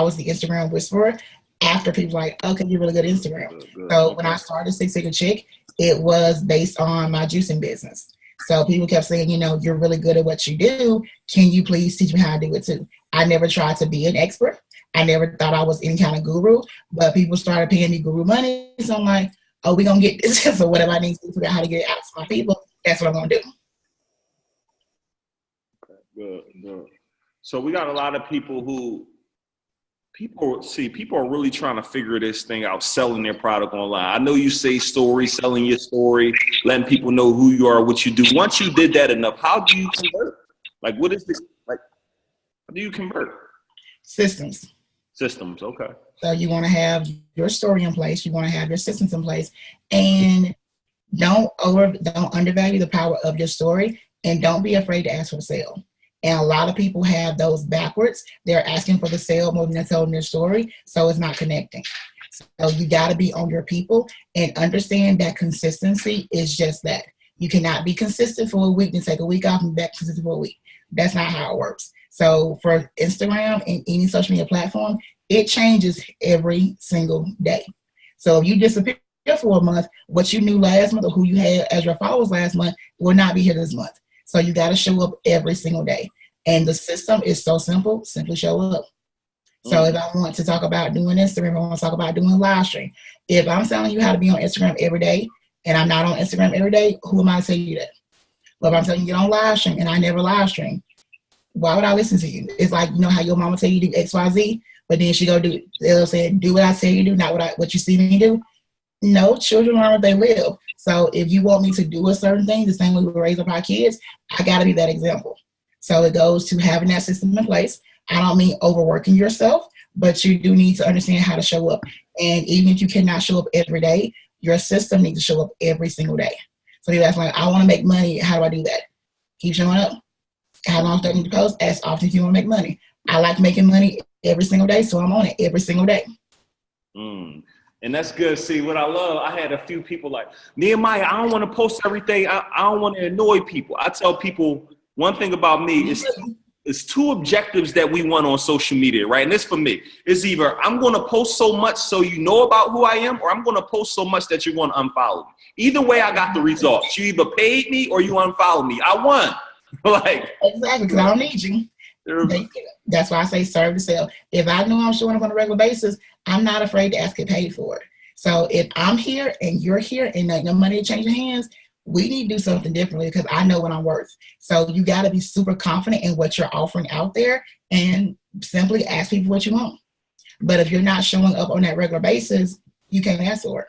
was the Instagram whisperer after people were like, okay, you're really good at Instagram. Good. So when I started Six Figure Chick, it was based on my juicing business. So people kept saying, you're really good at what you do. Can you please teach me how to do it too? I never tried to be an expert. I never thought I was any kind of guru, but people started paying me guru money. So I'm like, oh, we're going to get this. So whatever I need to figure out how to get it out to my people, that's what I'm going to do. Good. So we got a lot of people are really trying to figure this thing out, selling their product online. I know you say story, selling your story, letting people know who you are, what you do. Once you did that enough, how do you convert? What is this? How do you convert? Systems, okay. So you want to have your story in place. You want to have your systems in place. And don't undervalue the power of your story. And don't be afraid to ask for the sale. And a lot of people have those backwards. They're asking for the sale more than they're telling their story, so it's not connecting. So you got to be on your people and understand that consistency is just that. You cannot be consistent for a week and take a week off and back consistent for a week. That's not how it works. So for Instagram and any social media platform, it changes every single day. So if you disappear for a month, what you knew last month or who you had as your followers last month will not be here this month. So you got to show up every single day. And the system is so simple, simply show up. So if I want to talk about doing Instagram, I want to talk about doing live stream. If I'm telling you how to be on Instagram every day and I'm not on Instagram every day, who am I to tell you that? Well, if I'm telling you get on live stream and I never live stream, why would I listen to you? It's like, how your mama tell you do X, Y, Z, but then she go they'll say, do what I tell you do, not what you see me do. No, children learn what they live. So if you want me to do a certain thing, the same way we raise up our kids, I got to be that example. So it goes to having that system in place. I don't mean overworking yourself, but you do need to understand how to show up. And even if you cannot show up every day, your system needs to show up every single day. So you're asking, I want to make money. How do I do that? Keep showing up. How long do I need to post? As often as you want to make money. I like making money every single day, so I'm on it every single day. And that's good. See, what I love, I had a few people like, Nehemiah, I don't want to post everything. I don't want to annoy people. I tell people one thing about me is it's two objectives that we want on social media, right? And this for me. It's either I'm going to post so much so you know about who I am, or I'm going to post so much that you're going to unfollow me. Either way, I got the results. You either paid me or you unfollowed me. I won. Exactly, because I don't need you. That's why I say serve to sell. If I know I'm showing up on a regular basis, I'm not afraid to ask to get paid for it. So if I'm here and you're here and like no money changing hands, we need to do something differently because I know what I'm worth. So you got to be super confident in what you're offering out there and simply ask people what you want. But if you're not showing up on that regular basis, you can't ask for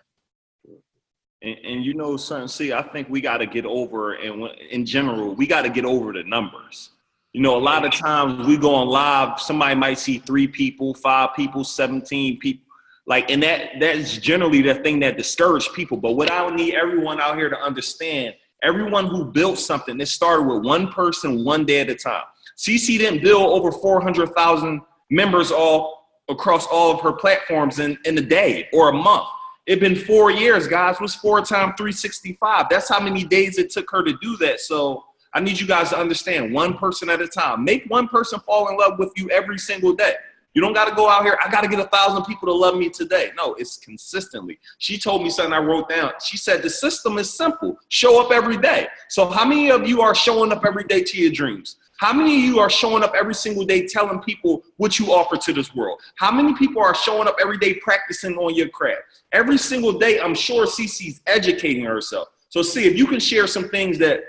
it. And you know, son, see, I think we got to get over, and in general, we got to get over the numbers. You know, a lot of times we go on live, somebody might see 3 people, 5 people, 17 people. Like, and that's generally the thing that discourages people. But what I need everyone out here to understand, everyone who built something, it started with one person, one day at a time. Cici didn't build over 400,000 members all across all of her platforms in a day or a month. It's been 4 years, guys. What's 4 times 365? That's how many days it took her to do that. So I need you guys to understand, one person at a time. Make one person fall in love with you every single day. You don't got to go out here, I got to get 1,000 people to love me today. No, it's consistently. She told me something I wrote down. She said, the system is simple. Show up every day. So how many of you are showing up every day to your dreams? How many of you are showing up every single day telling people what you offer to this world? How many people are showing up every day practicing on your craft? Every single day, I'm sure Cici's educating herself. So see, if you can share some things that,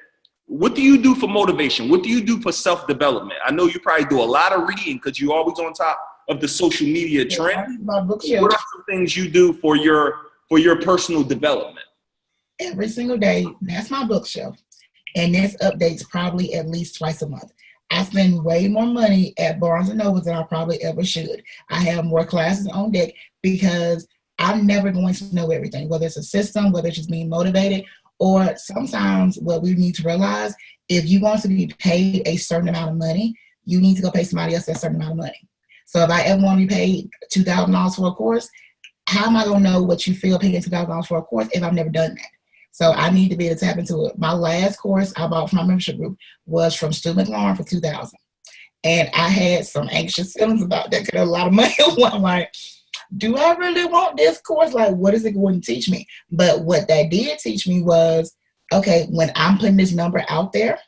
what do you do for motivation? What do you do for self-development? I know you probably do a lot of reading because you're always on top of the social media trend. What are some things you do for your personal development? Every single day, that's my bookshelf. And this updates probably at least twice a month. I spend way more money at Barnes & Noble than I probably ever should. I have more classes on deck because I'm never going to know everything, whether it's a system, whether it's just being motivated, or sometimes what we need to realize, if you want to be paid a certain amount of money, you need to go pay somebody else that certain amount of money. So if I ever want to be paid $2,000 for a course, how am I going to know what you feel paying $2,000 for a course if I've never done that? So I need to be able to tap into it. My last course I bought from my membership group was from Stu McLaurin for $2,000. And I had some anxious feelings about that because a lot of money. I'm like, do I really want this course? Like, what is it going to teach me? But what that did teach me was, okay, when I'm putting this number out there,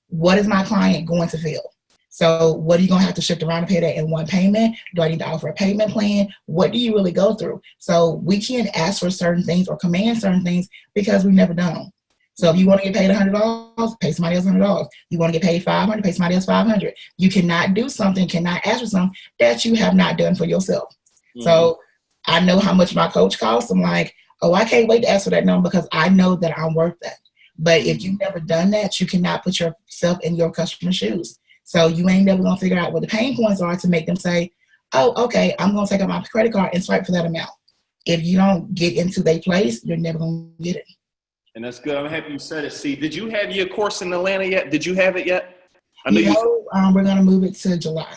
what is my client going to feel? So what are you going to have to shift around to pay that in one payment? Do I need to offer a payment plan? What do you really go through? So we can't ask for certain things or command certain things because we've never done them. So if you want to get paid $100, pay somebody else $100. You want to get paid $500, pay somebody else $500. You cannot do something, cannot ask for something that you have not done for yourself. Mm-hmm. So I know how much my coach costs. I'm like, oh, I can't wait to ask for that number because I know that I'm worth that. But if you've never done that, you cannot put yourself in your customer's shoes. So you ain't never going to figure out what the pain points are to make them say, oh, okay, I'm going to take out my credit card and swipe for that amount. If you don't get into their place, you're never going to get it. And that's good. I'm happy you said it. See, did you have your course in Atlanta yet? Did you have it yet? I know we're going to move it to July.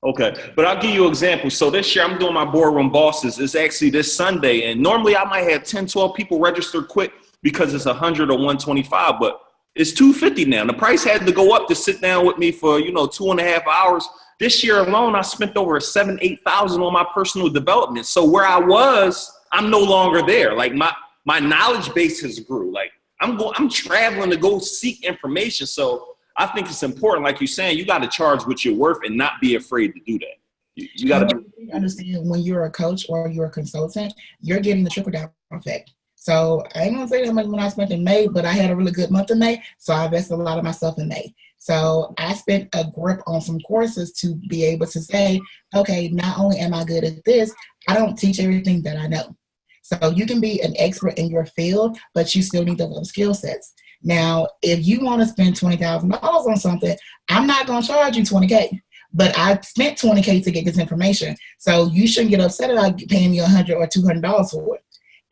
Okay, but I'll give you an example. So this year I'm doing my boardroom bosses. It's actually this Sunday. And normally I might have 10, 12 people registered quick because it's 100 or 125, but it's $250 now. The price had to go up to sit down with me for, 2.5 hours. This year alone, I spent over $7,000, $8,000 on my personal development. So where I was, I'm no longer there. Like my knowledge base has grew. Like I'm traveling to go seek information. So I think it's important, like you're saying, you got to charge what you're worth and not be afraid to do that. You got to understand when you're a coach or you're a consultant, you're getting the trickle down effect. So I ain't gonna say how much money I spent in May, but I had a really good month in May, so I invested a lot of myself in May. So I spent a grip on some courses to be able to say, okay, not only am I good at this, I don't teach everything that I know. So you can be an expert in your field, but you still need those skill sets. Now, if you want to spend $20,000 on something, I'm not gonna charge you $20K. But I spent $20K to get this information. So you shouldn't get upset about paying me $100 or $200 for it.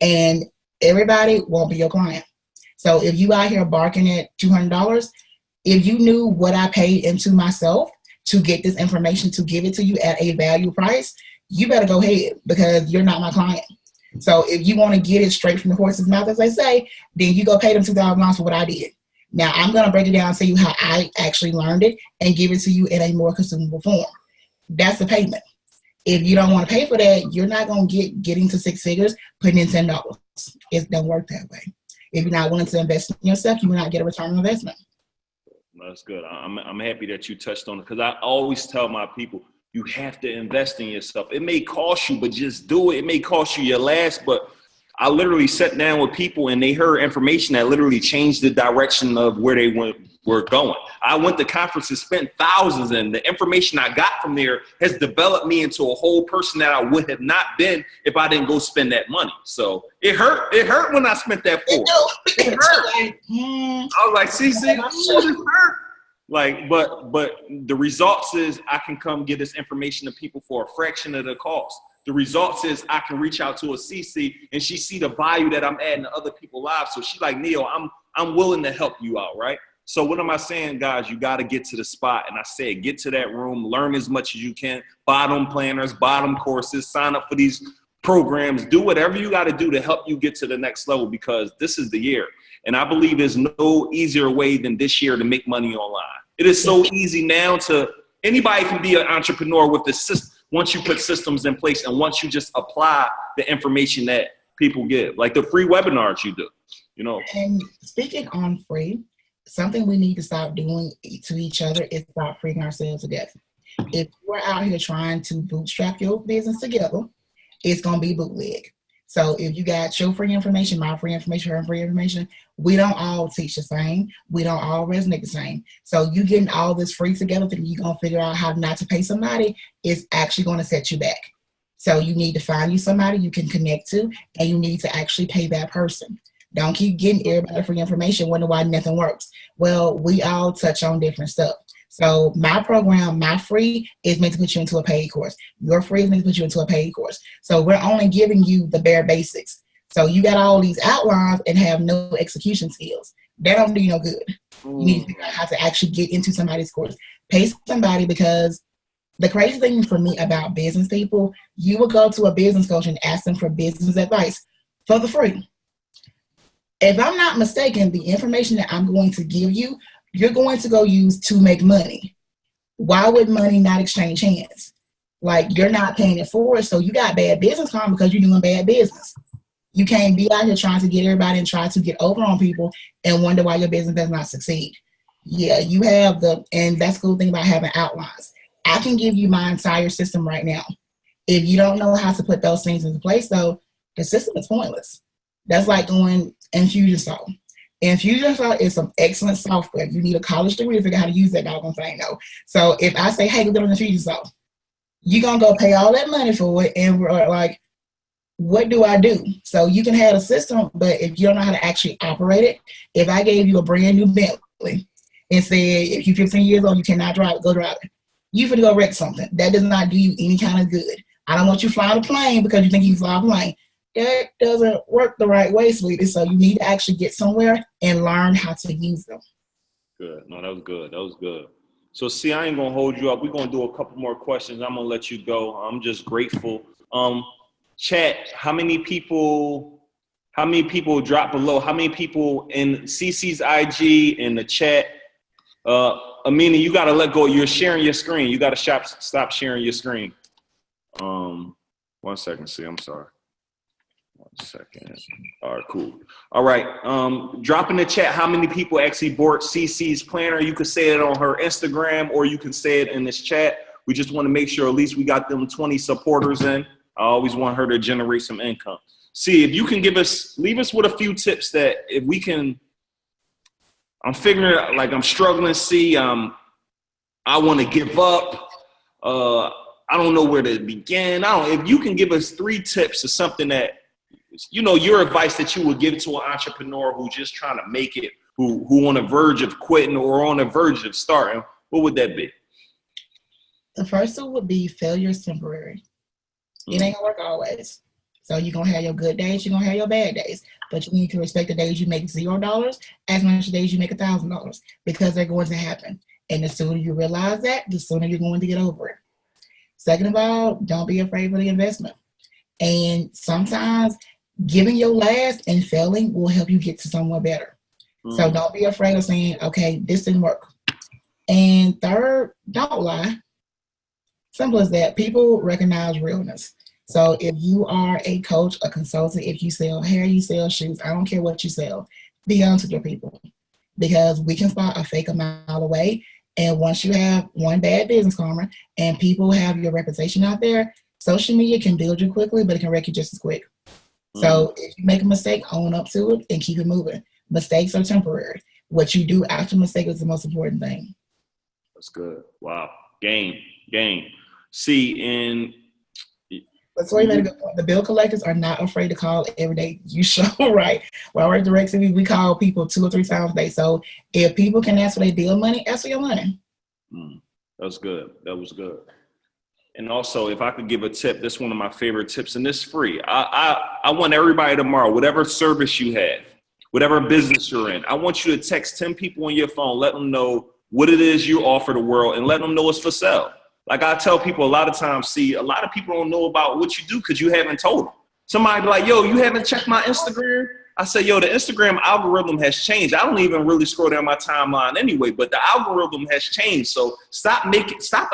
And everybody won't be your client. So if you out here barking at $200, if you knew what I paid into myself to get this information, to give it to you at a value price, you better go ahead because you're not my client. So if you want to get it straight from the horse's mouth, as they say, then you go pay them $2,000 for what I did. Now I'm going to break it down and tell you how I actually learned it and give it to you in a more consumable form. That's the payment. If you don't want to pay for that, you're not going to get into 6 figures putting in $10. It doesn't work that way. If you're not willing to invest in yourself, you will not get a return on investment. That's good. I'm happy that you touched on it because I always tell my people, you have to invest in yourself. It may cost you, but just do it. It may cost you your last, but I literally sat down with people and they heard information that literally changed the direction of where they were going. I went to conferences, spent thousands, and the information I got from there has developed me into a whole person that I would have not been if I didn't go spend that money. So it hurt. It hurt when I spent that for. It hurt. I was like, Cici, it hurt. Like, but the results is I can come get this information to people for a fraction of the cost. The results is I can reach out to a Cici and she see the value that I'm adding to other people's lives. So she's like, Neil, I'm willing to help you out, right? So what am I saying, guys? You got to get to the spot. And I said, get to that room, learn as much as you can, bottom planners, bottom courses, sign up for these programs, do whatever you got to do to help you get to the next level, because this is the year. And I believe there's no easier way than this year to make money online. It is so easy now anybody can be an entrepreneur with the system. Once you put systems in place and once you just apply the information that people give, like the free webinars you do, you know. And speaking on free, something we need to stop doing to each other is stop freeing ourselves to death. If we're out here trying to bootstrap your business together, it's going to be bootleg. So if you got your free information, my free information, her free information, we don't all teach the same. We don't all resonate the same. So you getting all this free together, thinking you're going to figure out how not to pay somebody is actually going to set you back. So you need to find you somebody you can connect to, and you need to actually pay that person. Don't keep getting everybody free information, wonder why nothing works. Well, we all touch on different stuff. So my program, my free, is meant to put you into a paid course. Your free is meant to put you into a paid course. So we're only giving you the bare basics. So you got all these outlines and have no execution skills. That don't do you no good. You need to figure out how to actually get into somebody's course. Pay somebody, because the crazy thing for me about business people, you will go to a business coach and ask them for business advice for the free. If I'm not mistaken, the information that I'm going to give you, you're going to go use to make money. Why would money not exchange hands? Like, you're not paying it forward, so you got bad business karma because you're doing bad business. You can't be out here trying to get everybody and try to get over on people and wonder why your business does not succeed. Yeah, you have and that's the cool thing about having outlines. I can give you my entire system right now. If you don't know how to put those things into place, though, the system is pointless. That's like going Infusionsoft. Infusionsoft is some excellent software. You need a college degree to figure out how to use that doggone thing, though. So if I say, hey, go get on Infusionsoft, you're going to go pay all that money for it, and we're like, what do I do? So you can have a system, but if you don't know how to actually operate it, if I gave you a brand new Bentley and said, if you're 15 years old, you cannot drive it, go drive it, you finna go wreck something. That does not do you any kind of good. I don't want you flying a plane because you think you can fly a plane. That doesn't work the right way, sweetie. So you need to actually get somewhere and learn how to use them. Good. No, that was good. That was good. So see, I ain't gonna hold you up. We're gonna do a couple more questions. I'm gonna let you go. I'm just grateful. Chat, how many people drop below? How many people in Cici's IG in the chat? Amina, you gotta let go. You're sharing your screen. You gotta stop sharing your screen. 1 second, see, I'm sorry. 1 second. All right, cool. All right, drop in the chat how many people actually bought Cici's planner. You can say it on her Instagram or you can say it in this chat. We just want to make sure at least we got them 20 supporters in. I always want her to generate some income. See, if you can leave us with a few tips that if we can, I'm figuring out, like I'm struggling, see, I want to give up. I don't know where to begin. If you can give us 3 tips or something that, you know, your advice that you would give to an entrepreneur who's just trying to make it, who on the verge of quitting or on the verge of starting, what would that be? The first one would be failure is temporary. It ain't gonna work always. So you're gonna have your good days, you're gonna have your bad days. But you need to respect the days you make $0 as much as the days you make $1,000, because they're going to happen. And the sooner you realize that, the sooner you're going to get over it. Second of all, don't be afraid of the investment. And sometimes giving your last and failing will help you get to somewhere better. So don't be afraid of saying, okay, this didn't work. And third, don't lie. Simple as that. People recognize realness. So if you are a coach, a consultant, if you sell hair, you sell shoes, I don't care what you sell, be honest with your people, because we can spot a fake a mile away. And once you have one bad business karma and people have your reputation out there, social media can build you quickly, but it can wreck you just as quick. So if you make a mistake, own up to it and keep it moving. Mistakes are temporary. What you do after mistake is the most important thing. That's good. Wow. Game. See, But so you made a good point. The bill collectors are not afraid to call every day. You show right. While we're at Direct City, we call people 2 or 3 times a day. So if people can ask for their bill money, ask for your money. That was good. And also, if I could give a tip, this is one of my favorite tips, and this is free. I want everybody tomorrow, whatever service you have, whatever business you're in, I want you to text 10 people on your phone, let them know what it is you offer the world, and let them know it's for sale. Like I tell people a lot of times, see, a lot of people don't know about what you do because you haven't told them. Somebody be like, yo, you haven't checked my Instagram? I say, yo, the Instagram algorithm has changed. I don't even really scroll down my timeline anyway, but the algorithm has changed. So stop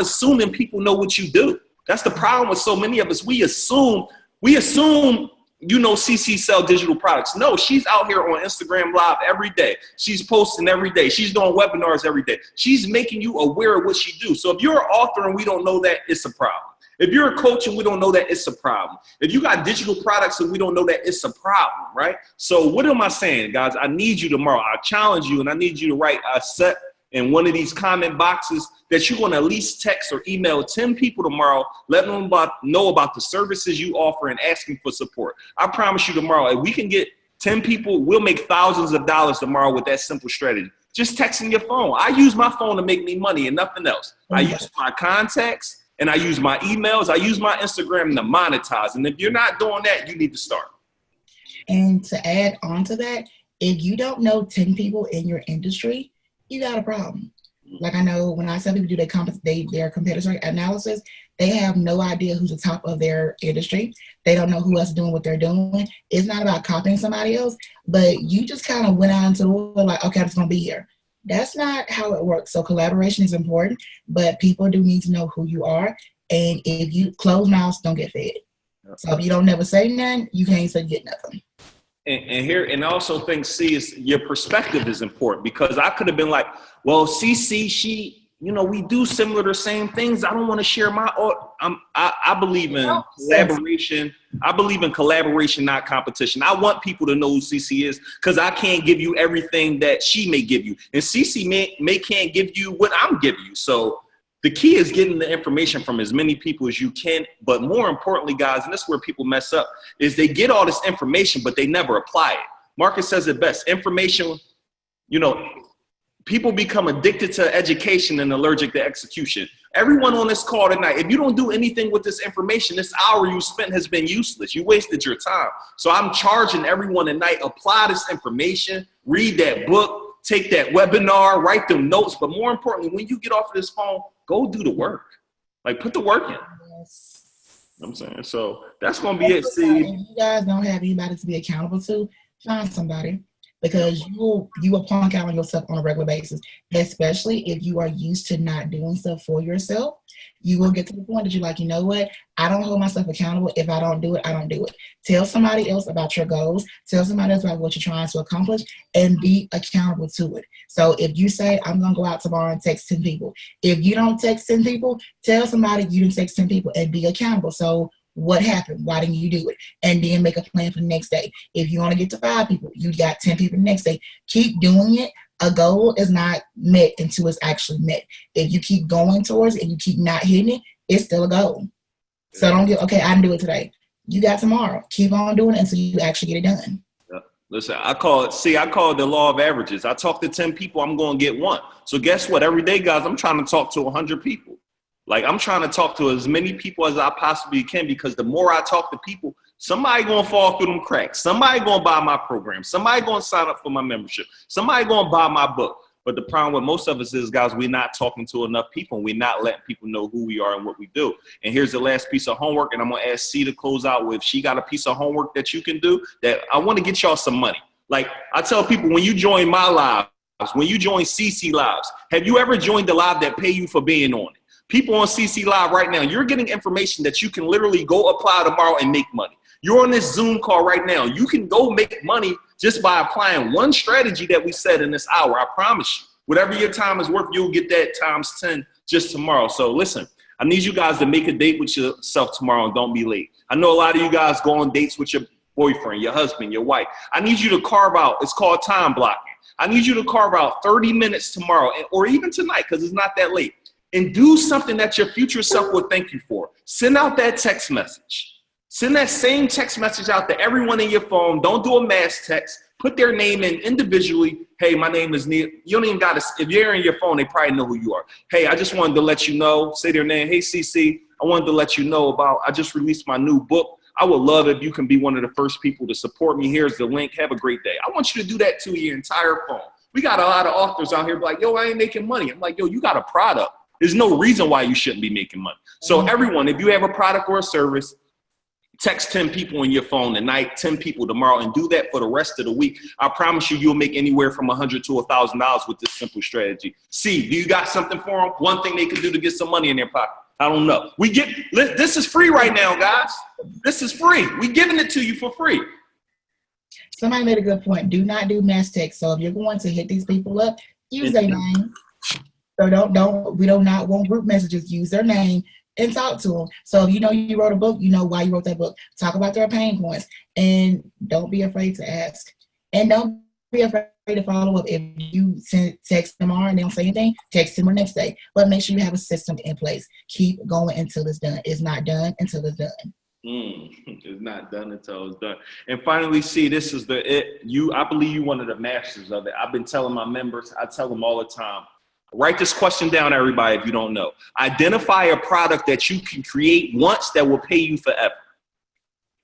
assuming people know what you do. That's the problem with so many of us. We assume, you know, Cici sell digital products. No, she's out here on Instagram Live every day. She's posting every day. She's doing webinars every day. She's making you aware of what she do. So if you're an author and we don't know that, it's a problem. If you're a coach and we don't know that, it's a problem. If you got digital products and we don't know that, it's a problem, right? So what am I saying, guys? I need you tomorrow. I challenge you, and I need you to write a set in one of these comment boxes that you're going to at least text or email 10 people tomorrow, letting them know about the services you offer and asking for support. I promise you tomorrow, if we can get 10 people, we'll make thousands of dollars tomorrow with that simple strategy. Just texting your phone. I use my phone to make me money and nothing else. I use my contacts and I use my emails. I use my Instagram to monetize. And if you're not doing that, you need to start. And to add on to that, if you don't know 10 people in your industry, you got a problem. Like I know when I tell people do their competitor analysis, they have no idea who's the top of their industry. They don't know who else is doing what they're doing. It's not about copying somebody else, but you just kind of went out into the world like, okay, I'm just going to be here. That's not how it works. So collaboration is important, but people do need to know who you are. And if you close mouths, don't get fed. So if you don't never say nothing, you can't say get nothing. And I also think, is your perspective is important, because I could have been like, well, Cici, she, you know, we do similar to the same things. I don't want to share my, I believe in collaboration. I believe in collaboration, not competition. I want people to know who Cici is, because I can't give you everything that she may give you. And Cici may can't give you what I'm giving you. So the key is getting the information from as many people as you can. But more importantly, guys, and this is where people mess up, is they get all this information, but they never apply it. Marcus says it best. Information, you know, people become addicted to education and allergic to execution. Everyone on this call tonight, if you don't do anything with this information, this hour you spent has been useless. You wasted your time. So I'm charging everyone tonight, apply this information, read that book, take that webinar, write them notes. But more importantly, when you get off of this phone, go do the work. Like, put the work in. Yes. You know what I'm saying? So that's going to be it. See, if you guys don't have anybody to be accountable to, find somebody, because you will punk out on yourself on a regular basis, especially if you are used to not doing stuff for yourself. You will get to the point that you're like, you know what? I don't hold myself accountable. If I don't do it, I don't do it. Tell somebody else about your goals. Tell somebody else about what you're trying to accomplish, and be accountable to it. So if you say, I'm going to go out tomorrow and text 10 people. If you don't text 10 people, tell somebody you didn't text 10 people and be accountable. So what happened? Why didn't you do it? And then make a plan for the next day. If you want to get to 5 people, you got 10 people the next day. Keep doing it. A goal is not met until it's actually met. If you keep going towards it and you keep not hitting it, it's still a goal. So don't get, okay, I didn't do it today. You got tomorrow. Keep on doing it until you actually get it done. Listen, I call it the law of averages. I talk to 10 people, I'm going to get 1. So guess what? Every day, guys, I'm trying to talk to 100 people. Like, I'm trying to talk to as many people as I possibly can, because the more I talk to people, somebody going to fall through them cracks. Somebody going to buy my program. Somebody going to sign up for my membership. Somebody going to buy my book. But the problem with most of us is, guys, we're not talking to enough people. And we're not letting people know who we are and what we do. And here's the last piece of homework. And I'm going to ask C to close out with, she got a piece of homework that you can do that I want to get y'all some money. Like, I tell people, when you join my lives, when you join CC Lives, have you ever joined the live that pay you for being on it? People on CC Live right now, you're getting information that you can literally go apply tomorrow and make money. You're on this Zoom call right now. You can go make money just by applying one strategy that we said in this hour. I promise you, whatever your time is worth, you'll get that times 10 just tomorrow. So listen, I need you guys to make a date with yourself tomorrow and don't be late. I know a lot of you guys go on dates with your boyfriend, your husband, your wife. I need you to carve out, it's called time blocking. I need you to carve out 30 minutes tomorrow or even tonight, because it's not that late, and do something that your future self will thank you for. Send out that text message. Send that same text message out to everyone in your phone. Don't do a mass text. Put their name in individually. Hey, my name is Neil. You don't even got to, if you're in your phone, they probably know who you are. Hey, I just wanted to let you know, say their name. Hey, Cici, I wanted to let you know about, I just released my new book. I would love if you can be one of the first people to support me. Here's the link. Have a great day. I want you to do that to your entire phone. We got a lot of authors out here like, yo, I ain't making money. I'm like, yo, you got a product. There's no reason why you shouldn't be making money. So everyone, if you have a product or a service, text 10 people on your phone tonight, 10 people tomorrow, and do that for the rest of the week. I promise you, you'll make anywhere from $100 to $1,000 with this simple strategy. See, do you got something for them? One thing they can do to get some money in their pocket. I don't know. This is free right now, guys. This is free. We giving it to you for free. Somebody made a good point. Do not do mass text. So if you're going to hit these people up, use their name. So we do not want group messages. Use their name and talk to them. So if you know you wrote a book, you know why you wrote that book. Talk about their pain points, and don't be afraid to ask. And don't be afraid to follow up. If you text tomorrow and they don't say anything, text them the next day. But make sure you have a system in place. Keep going until it's done. It's not done until it's done. It's not done until it's done. And finally, see, this is I believe you one of the masters of it. I've been telling my members, I tell them all the time, write this question down, everybody, if you don't know. Identify a product that you can create once that will pay you forever.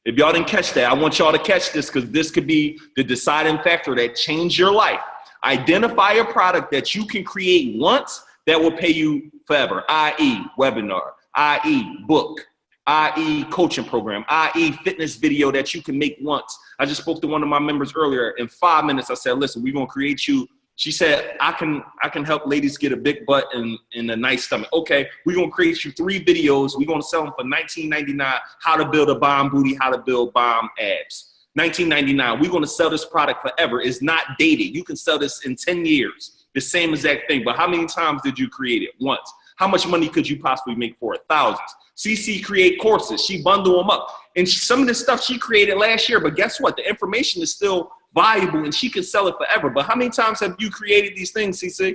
If y'all didn't catch that, I want y'all to catch this, because this could be the deciding factor that changed your life. Identify a product that you can create once that will pay you forever, i.e. webinar, i.e. book, i.e. coaching program, i.e. fitness video that you can make once. I just spoke to one of my members earlier. In 5 minutes, I said, listen, we're going to create you. She said, I can help ladies get a big butt and a nice stomach. Okay, we're going to create you 3 videos. We're going to sell them for $19.99, how to build a bomb booty, how to build bomb abs. $19.99. We're going to sell this product forever. It's not dated. You can sell this in 10 years. The same exact thing. But how many times did you create it? Once. How much money could you possibly make for it? Thousands. Cici create courses. She bundle them up. And some of this stuff she created last year, but guess what? The information is still valuable and she can sell it forever. But how many times have you created these things, Cici?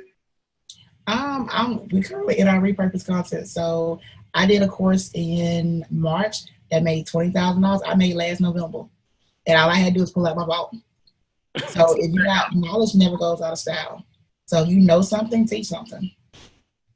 We currently in our repurpose content. So I did a course in March that made $20,000. I made last November. And all I had to do was pull out my vault. So if you got knowledge, never goes out of style. So if you know something, teach something.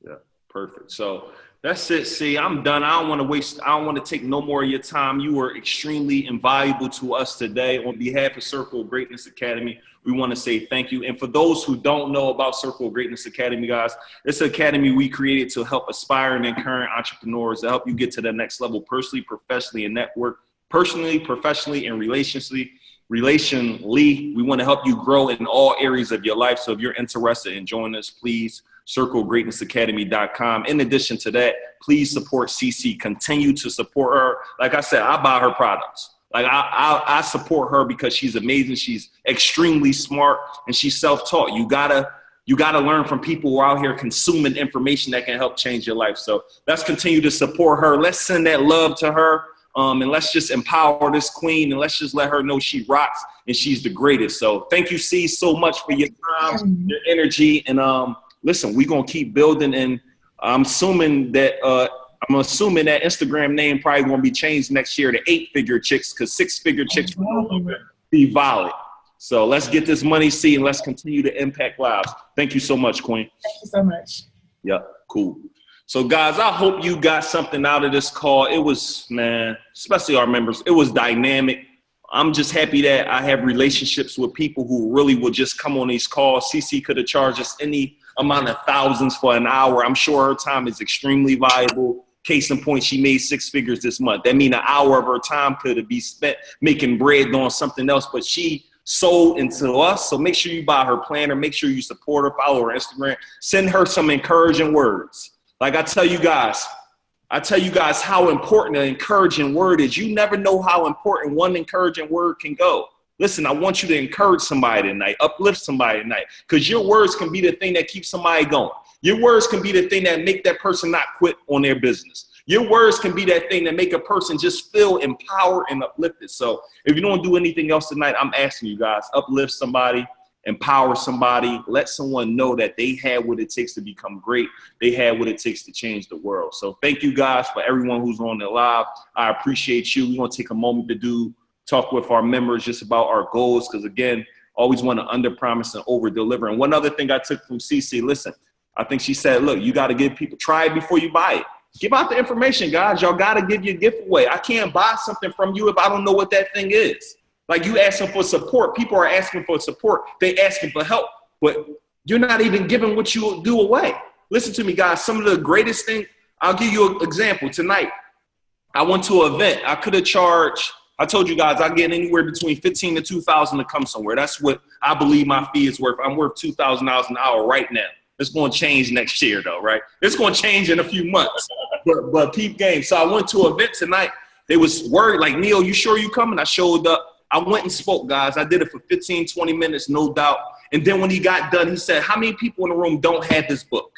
Yeah, perfect. So that's it. See, I'm done. I don't want to take no more of your time. You were extremely invaluable to us today. On behalf of Circle of Greatness Academy, we want to say thank you. And for those who don't know about Circle of Greatness Academy, guys, it's an academy we created to help aspiring and current entrepreneurs, to help you get to the next level personally, professionally, and network. Personally, professionally, and relationally. We want to help you grow in all areas of your life. So if you're interested in joining us, please, circlegreatnessacademy.com. In addition to that, please support Cici. Continue to support her. Like I said, I buy her products. Like I support her because she's amazing. She's extremely smart and she's self-taught. You gotta learn from people who are out here consuming information that can help change your life. So let's continue to support her. Let's send that love to her. And let's just empower this queen, and let's just let her know she rocks and she's the greatest. So thank you, C, so much for your time, your energy. And listen, we're going to keep building. And I'm assuming that Instagram name probably going to be changed next year to 8-figure chicks, because 6-figure chicks will be valid. So let's get this money, C, and let's continue to impact lives. Thank you so much, Queen. Thank you so much. Yep, cool. So guys, I hope you got something out of this call. It was, man, especially our members, it was dynamic. I'm just happy that I have relationships with people who really would just come on these calls. Cici could have charged us any amount of thousands for an hour. I'm sure her time is extremely valuable. Case in point, she made 6 figures this month. That means an hour of her time could be spent making bread doing something else, but she sold into us. So make sure you buy her planner. Make sure you support her, follow her Instagram, send her some encouraging words. Like I tell you guys how important an encouraging word is. You never know how important one encouraging word can go. Listen, I want you to encourage somebody tonight, uplift somebody tonight, because your words can be the thing that keeps somebody going. Your words can be the thing that make that person not quit on their business. Your words can be that thing that make a person just feel empowered and uplifted. So if you don't do anything else tonight, I'm asking you guys, uplift somebody, empower somebody, let someone know that they have what it takes to become great. They have what it takes to change the world. So thank you guys for everyone who's on the live. I appreciate you. We're going to take a moment to talk with our members just about our goals, because again, always want to under promise and over deliver. And one other thing I took from Cici, listen, I think she said, look, you got to give people, try it before you buy it. Give out the information, guys. Y'all got to give your gift away. I can't buy something from you if I don't know what that thing is. Like, you asking for support. People are asking for support. They asking for help, but you're not even giving what you do away. Listen to me, guys. Some of the greatest thing, I'll give you an example. Tonight, I went to an event. I could have charged, I told you guys, I get anywhere between $15 to $2,000 to come somewhere. That's what I believe my fee is worth. I'm worth $2,000 an hour right now. It's going to change next year, though, right? It's going to change in a few months, but peep game. So I went to an event tonight. They was worried, like, Neil, you sure you coming? I showed up. I went and spoke, guys. I did it for 15, 20 minutes, no doubt. And then when he got done, he said, how many people in the room don't have this book?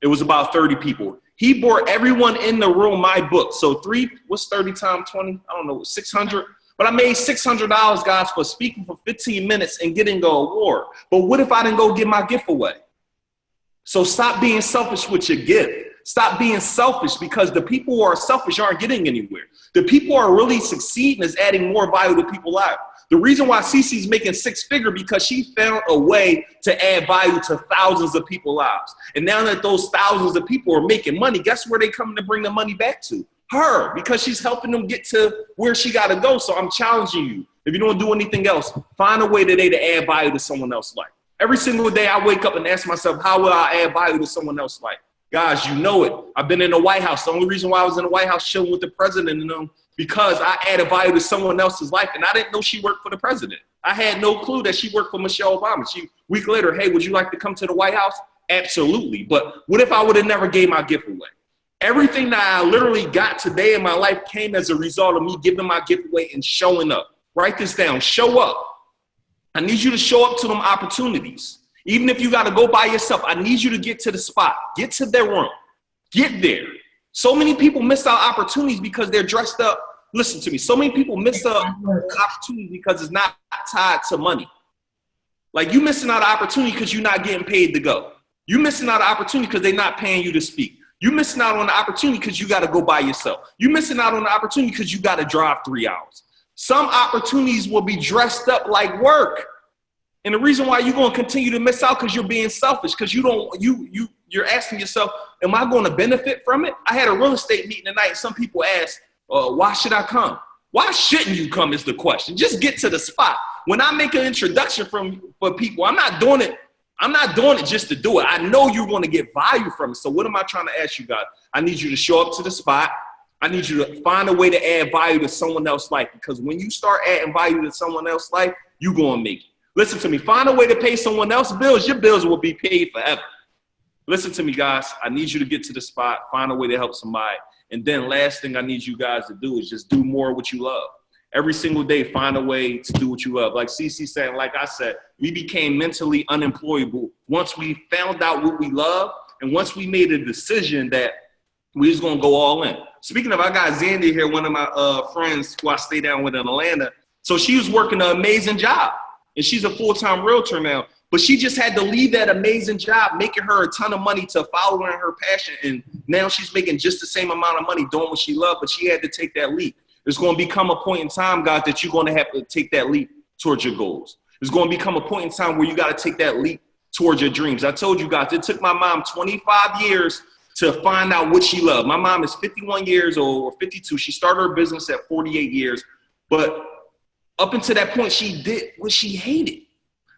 It was about 30 people. He bought everyone in the room my book. So what's 30 times 20? I don't know, 600. But I made $600, guys, for speaking for 15 minutes and getting an award. But what if I didn't go give my gift away? So stop being selfish with your gift. Stop being selfish, because the people who are selfish aren't getting anywhere. The people who are really succeeding is adding more value to people's lives. The reason why Cici's making six-figure, because she found a way to add value to thousands of people's lives. And now that those thousands of people are making money, guess where they coming to bring the money back to? Her, because she's helping them get to where she got to go. So I'm challenging you. If you don't do anything else, find a way today to add value to someone else's life. Every single day I wake up and ask myself, how will I add value to someone else's life? Guys, you know it. I've been in the White House. The only reason why I was in the White House chilling with the president and them, because I added value to someone else's life, and I didn't know she worked for the president. I had no clue that she worked for Michelle Obama. A week later, hey, would you like to come to the White House? Absolutely. But what if I would have never gave my gift away? Everything that I literally got today in my life came as a result of me giving my gift away and showing up. Write this down. Show up. I need you to show up to them opportunities. Even if you got to go by yourself, I need you to get to the spot. Get to their room. Get there. So many people miss out opportunities because they're dressed up. Listen to me. So many people miss out opportunities because it's not tied to money. Like, you missing out an opportunity because you're not getting paid to go. You missing out an opportunity because they're not paying you to speak. You missing out on the opportunity because you got to go by yourself. You missing out on the opportunity because you got to drive 3 hours. Some opportunities will be dressed up like work. And the reason why you're going to continue to miss out because you're being selfish, because you're asking yourself, am I going to benefit from it? I had a real estate meeting tonight. Some people asked, why should I come? Why shouldn't you come is the question. Just get to the spot. When I make an introduction for people, I'm not doing it just to do it. I know you're going to get value from it. So what am I trying to ask you guys? I need you to show up to the spot. I need you to find a way to add value to someone else's life, because when you start adding value to someone else's life, you're going to make it. Listen to me. Find a way to pay someone else's bills. Your bills will be paid forever. Listen to me, guys. I need you to get to the spot. Find a way to help somebody. And then last thing I need you guys to do is just do more of what you love. Every single day, find a way to do what you love. Like Cici said, like I said, we became mentally unemployable once we found out what we love, and once we made a decision that we just going to go all in. Speaking of, I got Zandy here, one of my friends who I stay down with in Atlanta. So she was working an amazing job. And she's a full-time realtor now, but she just had to leave that amazing job, making her a ton of money to follow in her passion. And now she's making just the same amount of money doing what she loved, but she had to take that leap. There's going to become a point in time, guys, that you're going to have to take that leap towards your goals. There's going to become a point in time where you got to take that leap towards your dreams. I told you guys, it took my mom 25 years to find out what she loved. My mom is 51 years old, or 52. She started her business at 48 years, but up until that point, she did what she hated.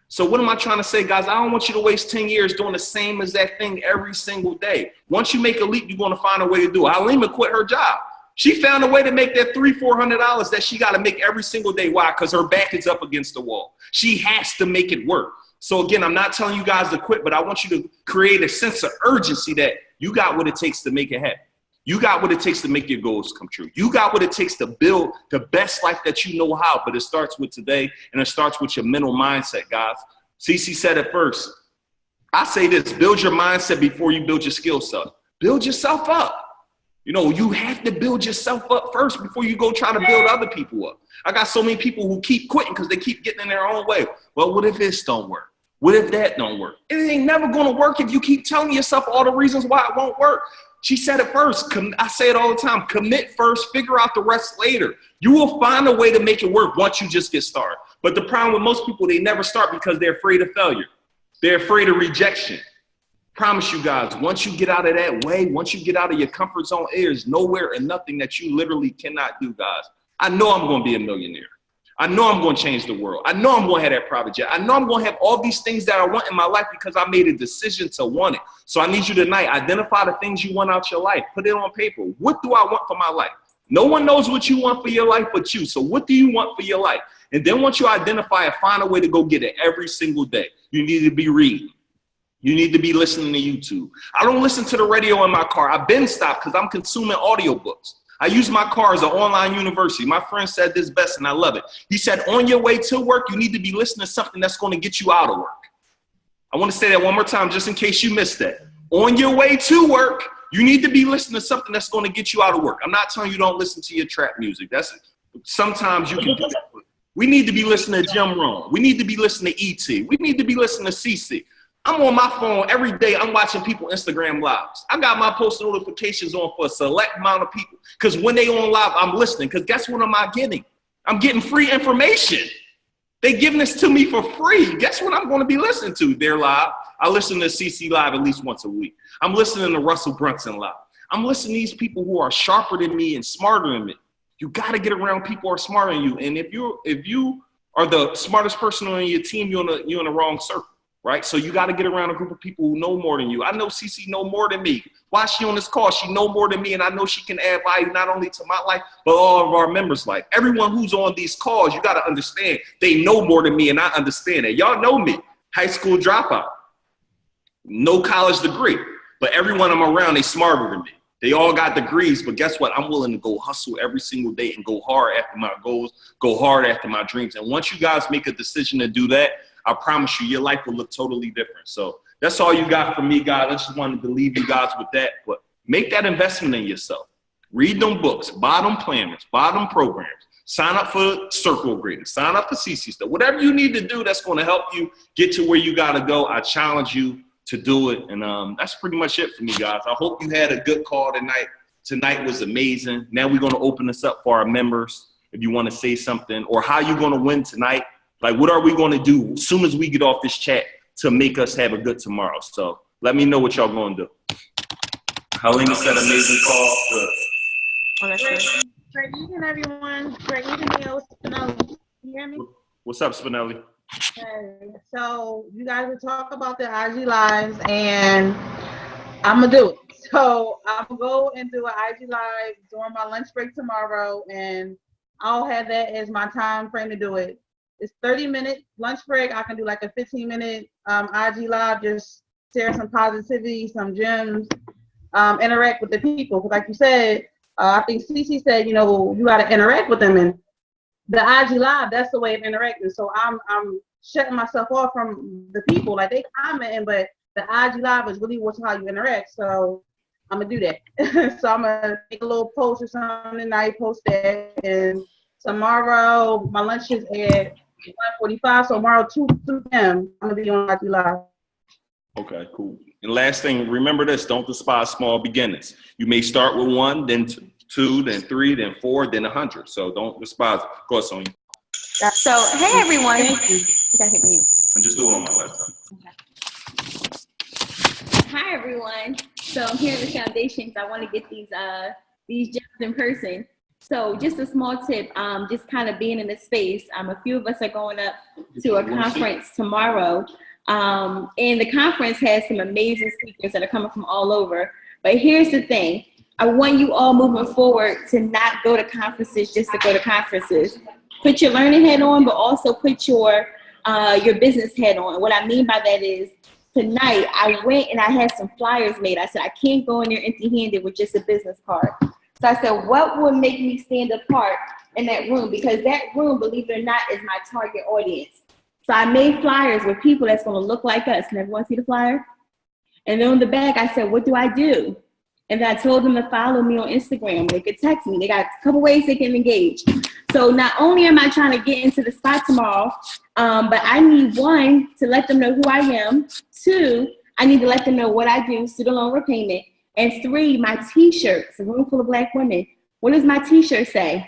So what am I trying to say, guys? I don't want you to waste 10 years doing the same exact thing every single day. Once you make a leap, you're going to find a way to do it. Halima quit her job. She found a way to make that $300-400 that she got to make every single day. Why? Because her back is up against the wall. She has to make it work. So again, I'm not telling you guys to quit, but I want you to create a sense of urgency that you got what it takes to make it happen. You got what it takes to make your goals come true. You got what it takes to build the best life that you know how, but it starts with today, and it starts with your mental mindset, guys. Cici said it first. I say this, build your mindset before you build your skill set. Build yourself up. You know, you have to build yourself up first before you go try to build other people up. I got so many people who keep quitting because they keep getting in their own way. Well, what if this don't work? What if that don't work? It ain't never going to work if you keep telling yourself all the reasons why it won't work. She said it first. I say it all the time. Commit first, figure out the rest later. You will find a way to make it work once you just get started. But the problem with most people, they never start because they're afraid of failure. They're afraid of rejection. Promise you guys, once you get out of that way, once you get out of your comfort zone, there's nowhere and nothing that you literally cannot do, guys. I know I'm going to be a millionaire. I know I'm going to change the world. I know I'm going to have that private jet. I know I'm going to have all these things that I want in my life because I made a decision to want it. So I need you tonight, identify the things you want out your life. Put it on paper. What do I want for my life? No one knows what you want for your life but you. So what do you want for your life? And then once you identify it, find a way to go get it every single day. You need to be reading. You need to be listening to YouTube. I don't listen to the radio in my car. I've been stopped because I'm consuming audiobooks. I use my car as an online university. My friend said this best, and I love it. He said, on your way to work, you need to be listening to something that's going to get you out of work. I want to say that one more time, just in case you missed that. On your way to work, you need to be listening to something that's going to get you out of work. I'm not telling you don't listen to your trap music. Sometimes you can do that. We need to be listening to Jim Rohn. We need to be listening to E.T. We need to be listening to Cici. I'm on my phone every day. I'm watching people Instagram lives. I got my post notifications on for a select amount of people because when they on live, I'm listening. Because guess what am I getting? I'm getting free information. They giving this to me for free. Guess what I'm going to be listening to? They're live. I listen to CC live at least once a week. I'm listening to Russell Brunson live. I'm listening to these people who are sharper than me and smarter than me. You got to get around people who are smarter than you. And if you are the smartest person on your team, you're in the wrong circle. Right? So you got to get around a group of people who know more than you. I know CC know more than me. Why is she on this call? She know more than me, and I know she can add value not only to my life, but all of our members' life. Everyone who's on these calls, you got to understand, they know more than me, and I understand that. Y'all know me. High school dropout. No college degree. But everyone I'm around, they smarter than me. They all got degrees, but guess what? I'm willing to go hustle every single day and go hard after my goals, go hard after my dreams. And once you guys make a decision to do that, I promise you, your life will look totally different. So that's all you got from me, guys. I just wanted to leave you guys with that. But make that investment in yourself. Read them books, buy them planners, buy them programs. Sign up for circle grading, sign up for CC stuff. Whatever you need to do that's going to help you get to where you got to go, I challenge you to do it. And that's pretty much it for me, guys. I hope you had a good call tonight. Tonight was amazing. Now we're going to open this up for our members. If you want to say something or how you're going to win tonight. Like, what are we going to do as soon as we get off this chat to make us have a good tomorrow? So let me know what y'all going to do. Helena said amazing call. Great evening, everyone. Great evening, Spinelli. You hear me? What's up, Spinelli? Okay. So you guys will talk about the IG Lives, and I'm going to do it. So I'm going to go and do an IG Live during my lunch break tomorrow, and I'll have that as my time frame to do it. It's 30-minute lunch break. I can do like a 15-minute IG Live, just share some positivity, some gems, interact with the people. Because like you said, I think Cici said, you know, you got to interact with them. And the IG Live, that's the way of interacting. So I'm shutting myself off from the people. Like, they commenting, but the IG Live is really how you interact. So I'm going to do that. So I'm going to make a little post or something tonight, post that. And tomorrow, my lunch is at 1:45, so tomorrow 2 p.m. I'm gonna be on IG Live. Okay, cool. And last thing, remember this: don't despise small beginnings. You may start with 1, then 2, then 3, then 4, then 100. So don't despise it. Go ahead, Sonia. So hey everyone. Thank you. I gotta hit mute. I'm just doing it on my laptop. Okay. Hi everyone. So I'm here at the foundation because I want to get these gems in person. So just a small tip, just kind of being in the space. A few of us are going up to a conference tomorrow. And the conference has some amazing speakers that are coming from all over. But here's the thing. I want you all moving forward to not go to conferences just to go to conferences. Put your learning hat on, but also put your business hat on. What I mean by that is, tonight I went and I had some flyers made. I said, I can't go in there empty-handed with just a business card. So I said, what would make me stand apart in that room? Because that room, believe it or not, is my target audience. So I made flyers with people that's going to look like us. Can everyone see the flyer? And then on the back, I said, what do I do? And then I told them to follow me on Instagram. They could text me. They got a couple ways they can engage. So not only am I trying to get into the spot tomorrow, but I need, one, to let them know who I am. Two, I need to let them know what I do, student loan repayment. And three, my t-shirts, a room full of Black women. What does my t-shirt say?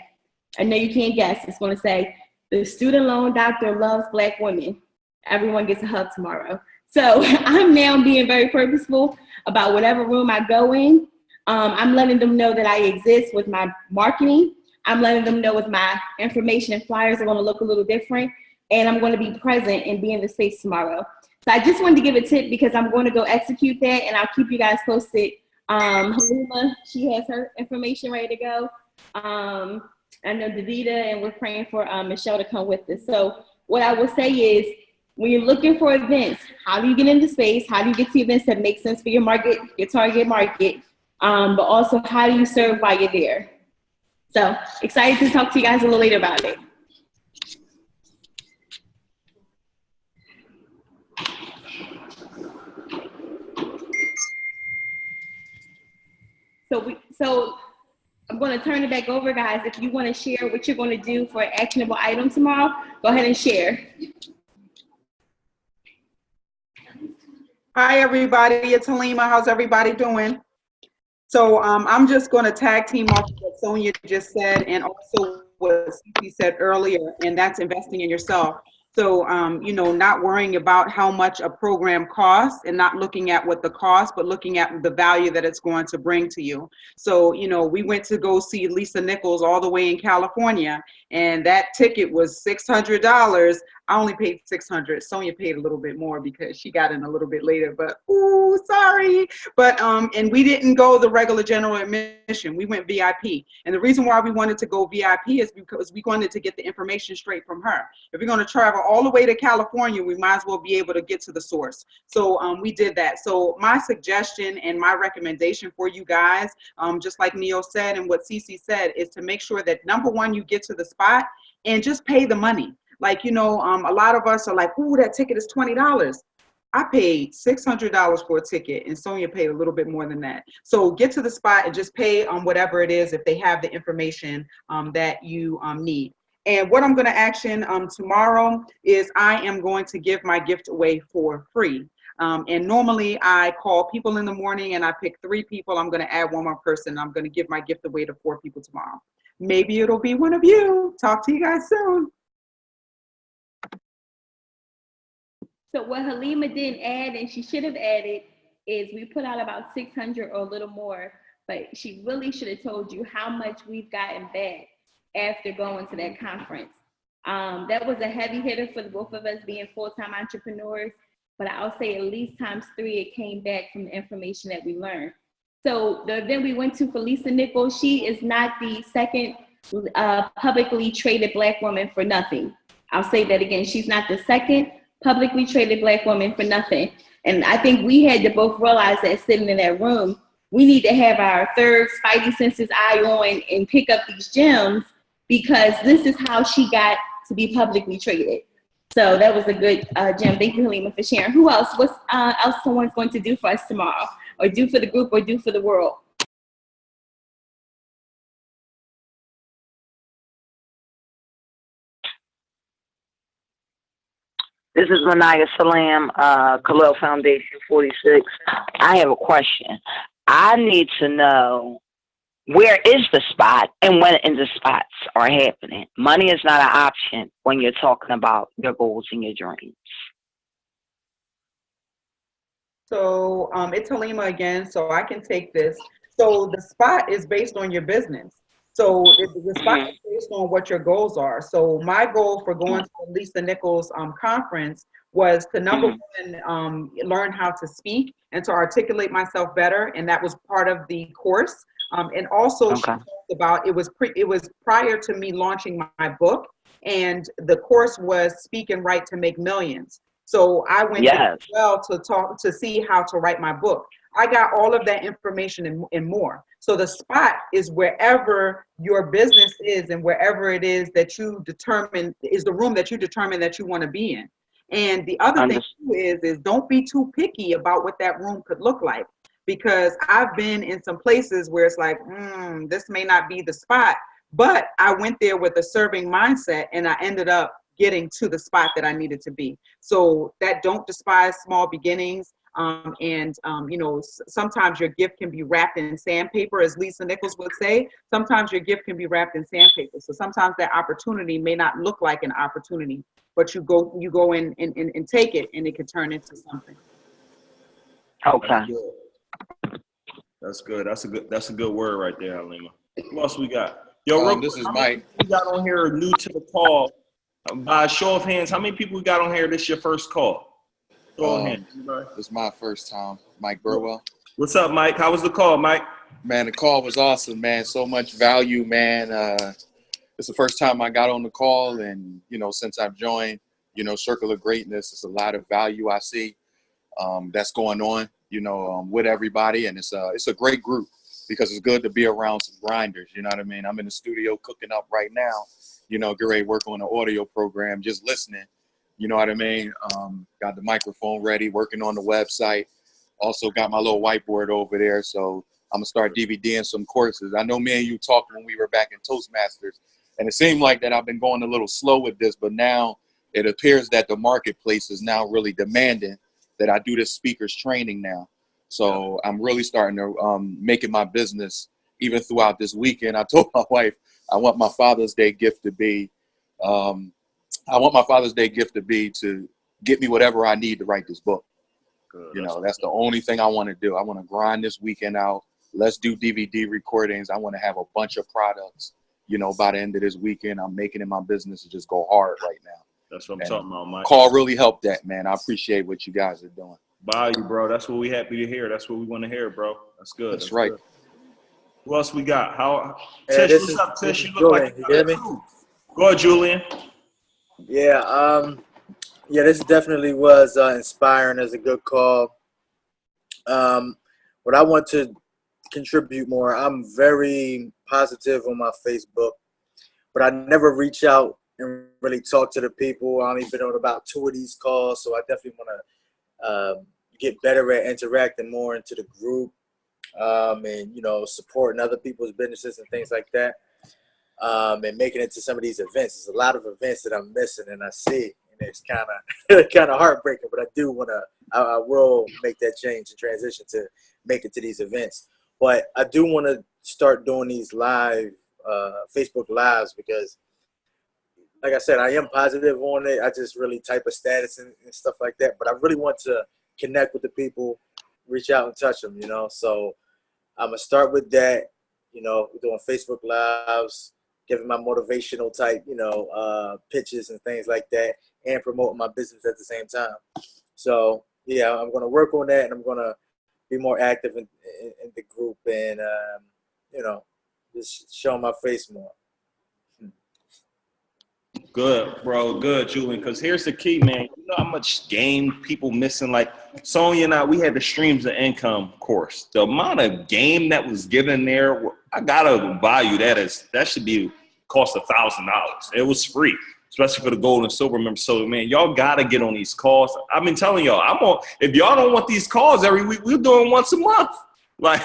I know you can't guess. It's going to say, the student loan doctor loves Black women. Everyone gets a hug tomorrow. So I'm now being very purposeful about whatever room I go in. I'm letting them know that I exist with my marketing. I'm letting them know with my information and flyers are going to look a little different. And I'm going to be present and be in the space tomorrow. So I just wanted to give a tip because I'm going to go execute that, and I'll keep you guys posted. Halima, she has her information ready to go. I know Davida, and we're praying for Michelle to come with us. So what I will say is, when you're looking for events, how do you get into space? How do you get to events that make sense for your market, your target market? But also, how do you serve while you're there? So excited to talk to you guys a little later about it. So I'm going to turn it back over, guys. If you want to share what you're going to do for an actionable item tomorrow, go ahead and share. Hi, everybody. It's Halima. How's everybody doing? So I'm just going to tag team off what Sonia just said and also what Cici said earlier, and that's investing in yourself. So, you know, not worrying about how much a program costs and not looking at what the cost, but looking at the value that it's going to bring to you. So, you know, we went to go see Lisa Nichols all the way in California, and that ticket was $600. I only paid $600. Sonia paid a little bit more because she got in a little bit later, but ooh, sorry. But, and we didn't go the regular general admission. We went VIP. And the reason why we wanted to go VIP is because we wanted to get the information straight from her. If we're going to travel all the way to California, we might as well be able to get to the source. So we did that. So my suggestion and my recommendation for you guys, just like Neo said and what Cici said, is to make sure that number one, you get to the spot and just pay the money. Like, you know, a lot of us are like, ooh, that ticket is $20. I paid $600 for a ticket, and Sonia paid a little bit more than that. So get to the spot and just pay on whatever it is if they have the information that you need. And what I'm going to action tomorrow is I am going to give my gift away for free. And normally I call people in the morning and I pick 3 people. I'm going to add 1 more person. I'm going to give my gift away to 4 people tomorrow. Maybe it'll be one of you. Talk to you guys soon. So what Halima didn't add, and she should have added, is we put out about 600 or a little more, but she really should have told you how much we've gotten back after going to that conference. That was a heavy hitter for the both of us being full-time entrepreneurs, but I'll say at least times 3 it came back from the information that we learned. So the event we went to for Lisa Nichols, she is not the second publicly traded Black woman for nothing. I'll say that again. She's not the second publicly traded Black woman for nothing. And I think we had to both realize that sitting in that room, we need to have our third spidey senses eye on and pick up these gems, because this is how she got to be publicly traded. So that was a good gem. Thank you, Halima, for sharing. Who else? What's else someone's going to do for us tomorrow, or do for the group, or do for the world? This is Manaya Salam, Khalil Foundation 46. I have a question. I need to know, where is the spot and when in the spots are happening? Money is not an option when you're talking about your goals and your dreams. So it's Halima again, so I can take this. So the spot is based on your business. So the spot is based on what your goals are. So my goal for going to the Lisa Nichols conference was to, number one, learn how to speak and to articulate myself better, and that was part of the course. And also, she talked about, it was prior to me launching my book, and the course was Speak and Write to Make Millions. So I went to well to see how to write my book. I got all of that information and more. So the spot is wherever your business is and wherever it is that you determine is the room that you determine that you want to be in. And the other thing too is don't be too picky about what that room could look like. because I've been in some places where it's like, this may not be the spot, but I went there with a serving mindset and I ended up getting to the spot that I needed to be. So that don't despise small beginnings. You know, sometimes your gift can be wrapped in sandpaper, as Lisa Nichols would say. Sometimes your gift can be wrapped in sandpaper. So sometimes that opportunity may not look like an opportunity, but you go in and take it, and it can turn into something. Okay. That's good. That's a good word right there, Halima. Who else we got? Yo, this is Mike. We got on here new to the call. By a show of hands, how many people we got on here? This is your first call. Show of hands. This is my first time. Mike Burwell. What's up, Mike? How was the call, Mike? Man, the call was awesome, man. So much value, man. It's the first time I got on the call, and you know, since I've joined, you know, Circle of Greatness, it's a lot of value I see that's going on, you know, with everybody, and it's a great group because it's good to be around some grinders. You know what I mean? I'm in the studio cooking up right now. You know, get ready to work on an audio program, just listening. You know what I mean? Got the microphone ready, working on the website. Also got my little whiteboard over there, so I'm gonna start DVDing some courses. I know me and you talked when we were back in Toastmasters, and it seemed like that I've been going a little slow with this, but now it appears that the marketplace is now really demanding that I do this speakers training now. So I'm really starting to make it my business even throughout this weekend. I told my wife I want my Father's Day gift to be to get me whatever I need to write this book. Good. You know, that's the only thing I want to do. I want to grind this weekend out. Let's do DVD recordings. I want to have a bunch of products, you know, by the end of this weekend. I'm making it my business to just go hard right now. That's what I'm talking about, Mike. Call really helped that, man. I appreciate what you guys are doing. Value, bro. That's what we happy to hear. That's what we want to hear, bro. That's good. That's right. Good. Who else we got? Hey, Tish, what's up, Tish? You look like you hear me? Go ahead, Julian. Yeah, this definitely was inspiring as a good call. What I want to contribute more, I'm very positive on my Facebook, but I never reach out and really talk to the people. I only been on about 2 of these calls, so I definitely want to get better at interacting more into the group. And, you know, supporting other people's businesses and things like that, and making it to some of these events. There's a lot of events that I'm missing, and I see, and it's kind of heartbreaking, but I do want to, I will make that change and transition to make it to these events. But I do want to start doing these live, Facebook Lives, because, like I said, I am positive on it. I just really type a status and stuff like that, but I really want to connect with the people, reach out and touch them, you know. So I'm going to start with that, you know, doing Facebook Lives, giving my motivational type, you know, pitches and things like that, and promoting my business at the same time. So, yeah, I'm going to work on that, and I'm going to be more active in the group and, you know, just show my face more. Good, bro. Good, Julian. Because here's the key, man. You know how much game people missing? Like Sonya and I, we had the streams of income course. The amount of game that was given there, I gotta value that as that should be cost $1,000. It was free, especially for the gold and silver members. So, man, y'all gotta get on these calls. I've been telling y'all, I'm on. If y'all don't want these calls every week, we're doing once a month. Like.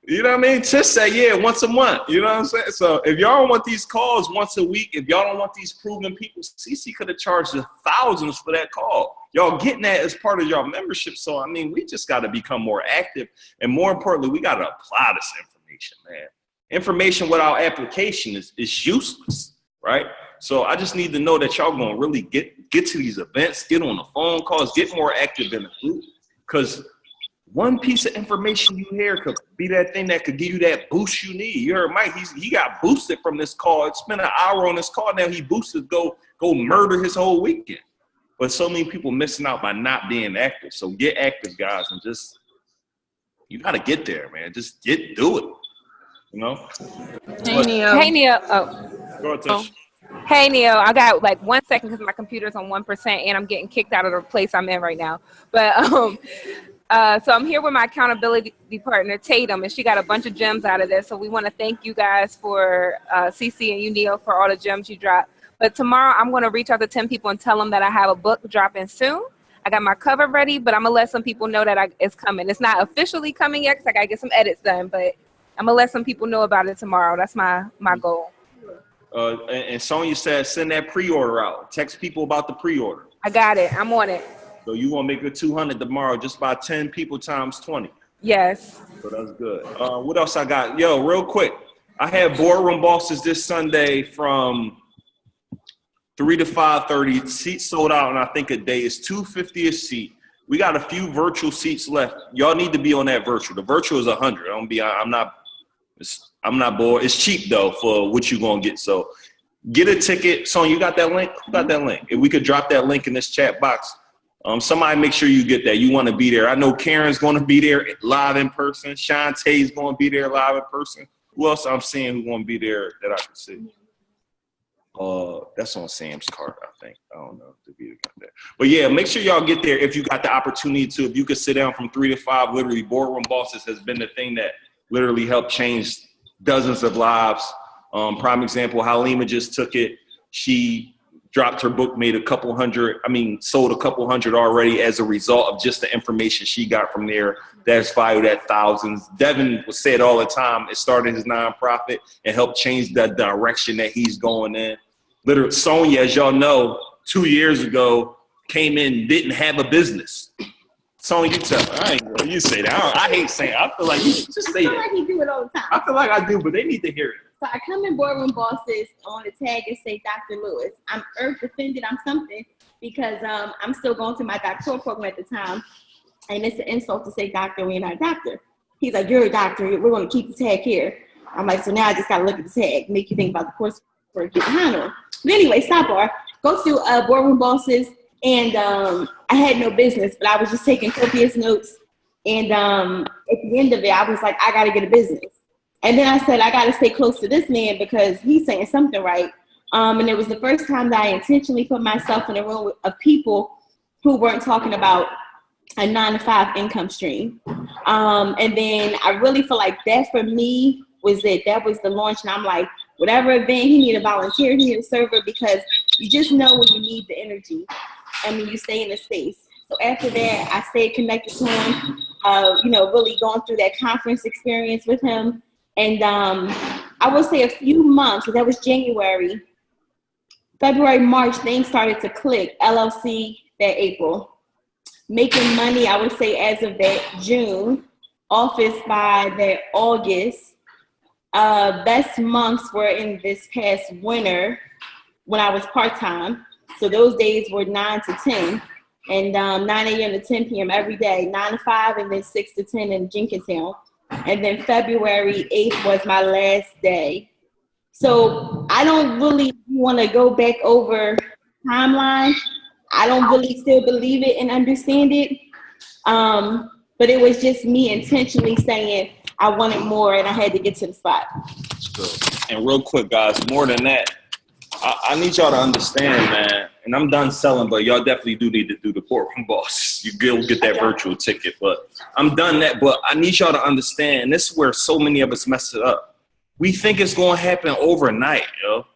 You know what I mean? Just say, yeah, once a month. You know what I'm saying? So if y'all don't want these calls once a week, if y'all don't want these proven people, Cici could have charged thousands for that call. Y'all getting that as part of y'all membership. So, I mean, we just got to become more active. And more importantly, we got to apply this information, man. Information without application is useless, right? So I just need to know that y'all going to really get to these events, get on the phone calls, get more active in the group. Because one piece of information you hear could be that thing that could give you that boost you need. You heard Mike, he got boosted from this call. It spent an hour on this call. Now he boosted, go murder his whole weekend. But so many people missing out by not being active. So get active, guys, and just, you got to get there, man. Just do it, you know? Hey, Neil. Oh. Go ahead, Tish. Hey, Neil, I got like 1 second because my computer's on 1% and I'm getting kicked out of the place I'm in right now. But so I'm here with my accountability partner, Tatum, and she got a bunch of gems out of this. So we want to thank you guys for Cici and you, Neil, for all the gems you dropped. But tomorrow I'm going to reach out to 10 people and tell them that I have a book dropping soon. I got my cover ready, but I'm gonna let some people know that it's coming. It's not officially coming yet because I gotta get some edits done, but I'm gonna let some people know about it tomorrow. That's my goal. And Sonya said, send that pre-order out. Text people about the pre-order. I got it. I'm on it. So you gonna make it 200 tomorrow just by 10 people times 20. Yes. So that's good. What else I got? Yo, real quick. I have Boardroom Bosses this Sunday from 3 to 5:30. Seats sold out, and I think a day is $250 a seat. We got a few virtual seats left. Y'all need to be on that virtual. The virtual is $100. I'm not bored. It's cheap though for what you gonna get. So get a ticket. Son, you got that link? Who got that link? If we could drop that link in this chat box. Somebody make sure you get that. You want to be there. I know Karen's going to be there live in person. Shantae's going to be there live in person. Who else I'm seeing who's going to be there that I can see? That's on Sam's card, I think. I don't know if the got that. But yeah, make sure y'all get there if you got the opportunity to. If you could sit down from 3 to 5, literally, Boardroom Bosses has been the thing that literally helped change dozens of lives. Prime example, Halima just took it. She dropped her book, sold a couple hundred already as a result of just the information she got from there. That's valued at thousands. Devin would say it all the time. It started his nonprofit and helped change the direction that he's going in. Literally, Sonya, as y'all know, 2 years ago, came in, didn't have a business. Sonya, you tell me. You say that. I hate saying it. I feel like you should just say that. I feel like you do it all the time. I feel like I do, but they need to hear it. So I come in Boardroom Bosses on the tag and say Dr. Lewis. I'm earth offended. I'm something because I'm still going through my doctoral program at the time. And it's an insult to say doctor when you're not a doctor. He's like, you're a doctor. We're going to keep the tag here. I'm like, so now I just got to look at the tag, make you think about the course for get behind on. But anyway, sidebar. Go through Boardroom Bosses. And I had no business, but I was just taking copious notes. And at the end of it, I was like, I got to get a business. And then I said, I got to stay close to this man because he's saying something right. And it was the first time that I intentionally put myself in a room of people who weren't talking about a 9-to-5 income stream. And then I really feel like that for me was it. That was the launch. And I'm like, whatever event, he need a volunteer, he need a server because you just know when you need the energy. I mean, you stay in the space. So after that, I stayed connected to him, really going through that conference experience with him. And I would say a few months, because that was January, February, March, things started to click. LLC that April. Making money, I would say as of that June. Office by that August. Best months were in this past winter when I was part-time. So those days were 9 to 10. And 9 a.m. to 10 p.m. every day, 9 to 5, and then 6 to 10 in Jenkintown. And then February 8th was my last day. So I don't really want to go back over timeline. I don't really still believe it and understand it. But it was just me intentionally saying I wanted more and I had to get to the spot. And real quick, guys, more than that, I need y'all to understand, man, and I'm done selling, but y'all definitely do need to do the Boardroom Boss. You get that virtual ticket, but I'm done that. But I need y'all to understand, and this is where so many of us mess it up. We think it's going to happen overnight, yo.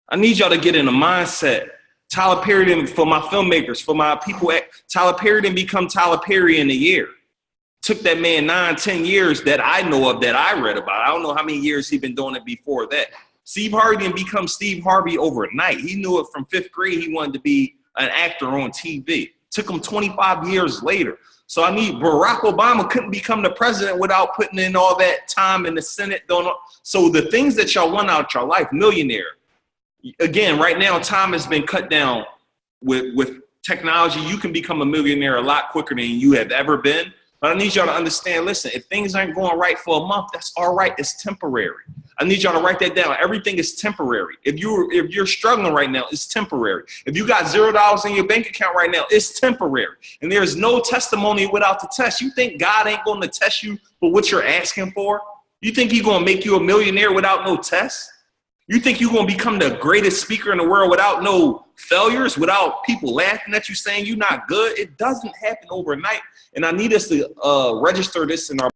I need y'all to get in the mindset. Tyler Perry didn't, for my filmmakers, for my people, Tyler Perry didn't become Tyler Perry in a year. Took that man 9-10 years that I know of, that I read about. I don't know how many years he'd been doing it before that. Steve Harvey didn't become Steve Harvey overnight. He knew it from 5th grade. He wanted to be an actor on TV. Took him 25 years later. So Barack Obama couldn't become the president without putting in all that time in the Senate. So the things that y'all want out your life, millionaire. Again, right now, time has been cut down with technology. You can become a millionaire a lot quicker than you have ever been. But I need y'all to understand, listen, if things aren't going right for a month, that's all right. It's temporary. I need y'all to write that down. Everything is temporary. If you're struggling right now, it's temporary. If you got $0 in your bank account right now, it's temporary. And there's no testimony without the test. You think God ain't going to test you for what you're asking for? You think he's going to make you a millionaire without no test? You think you're going to become the greatest speaker in the world without no failures, without people laughing at you saying you're not good? It doesn't happen overnight. And I need us to register this in our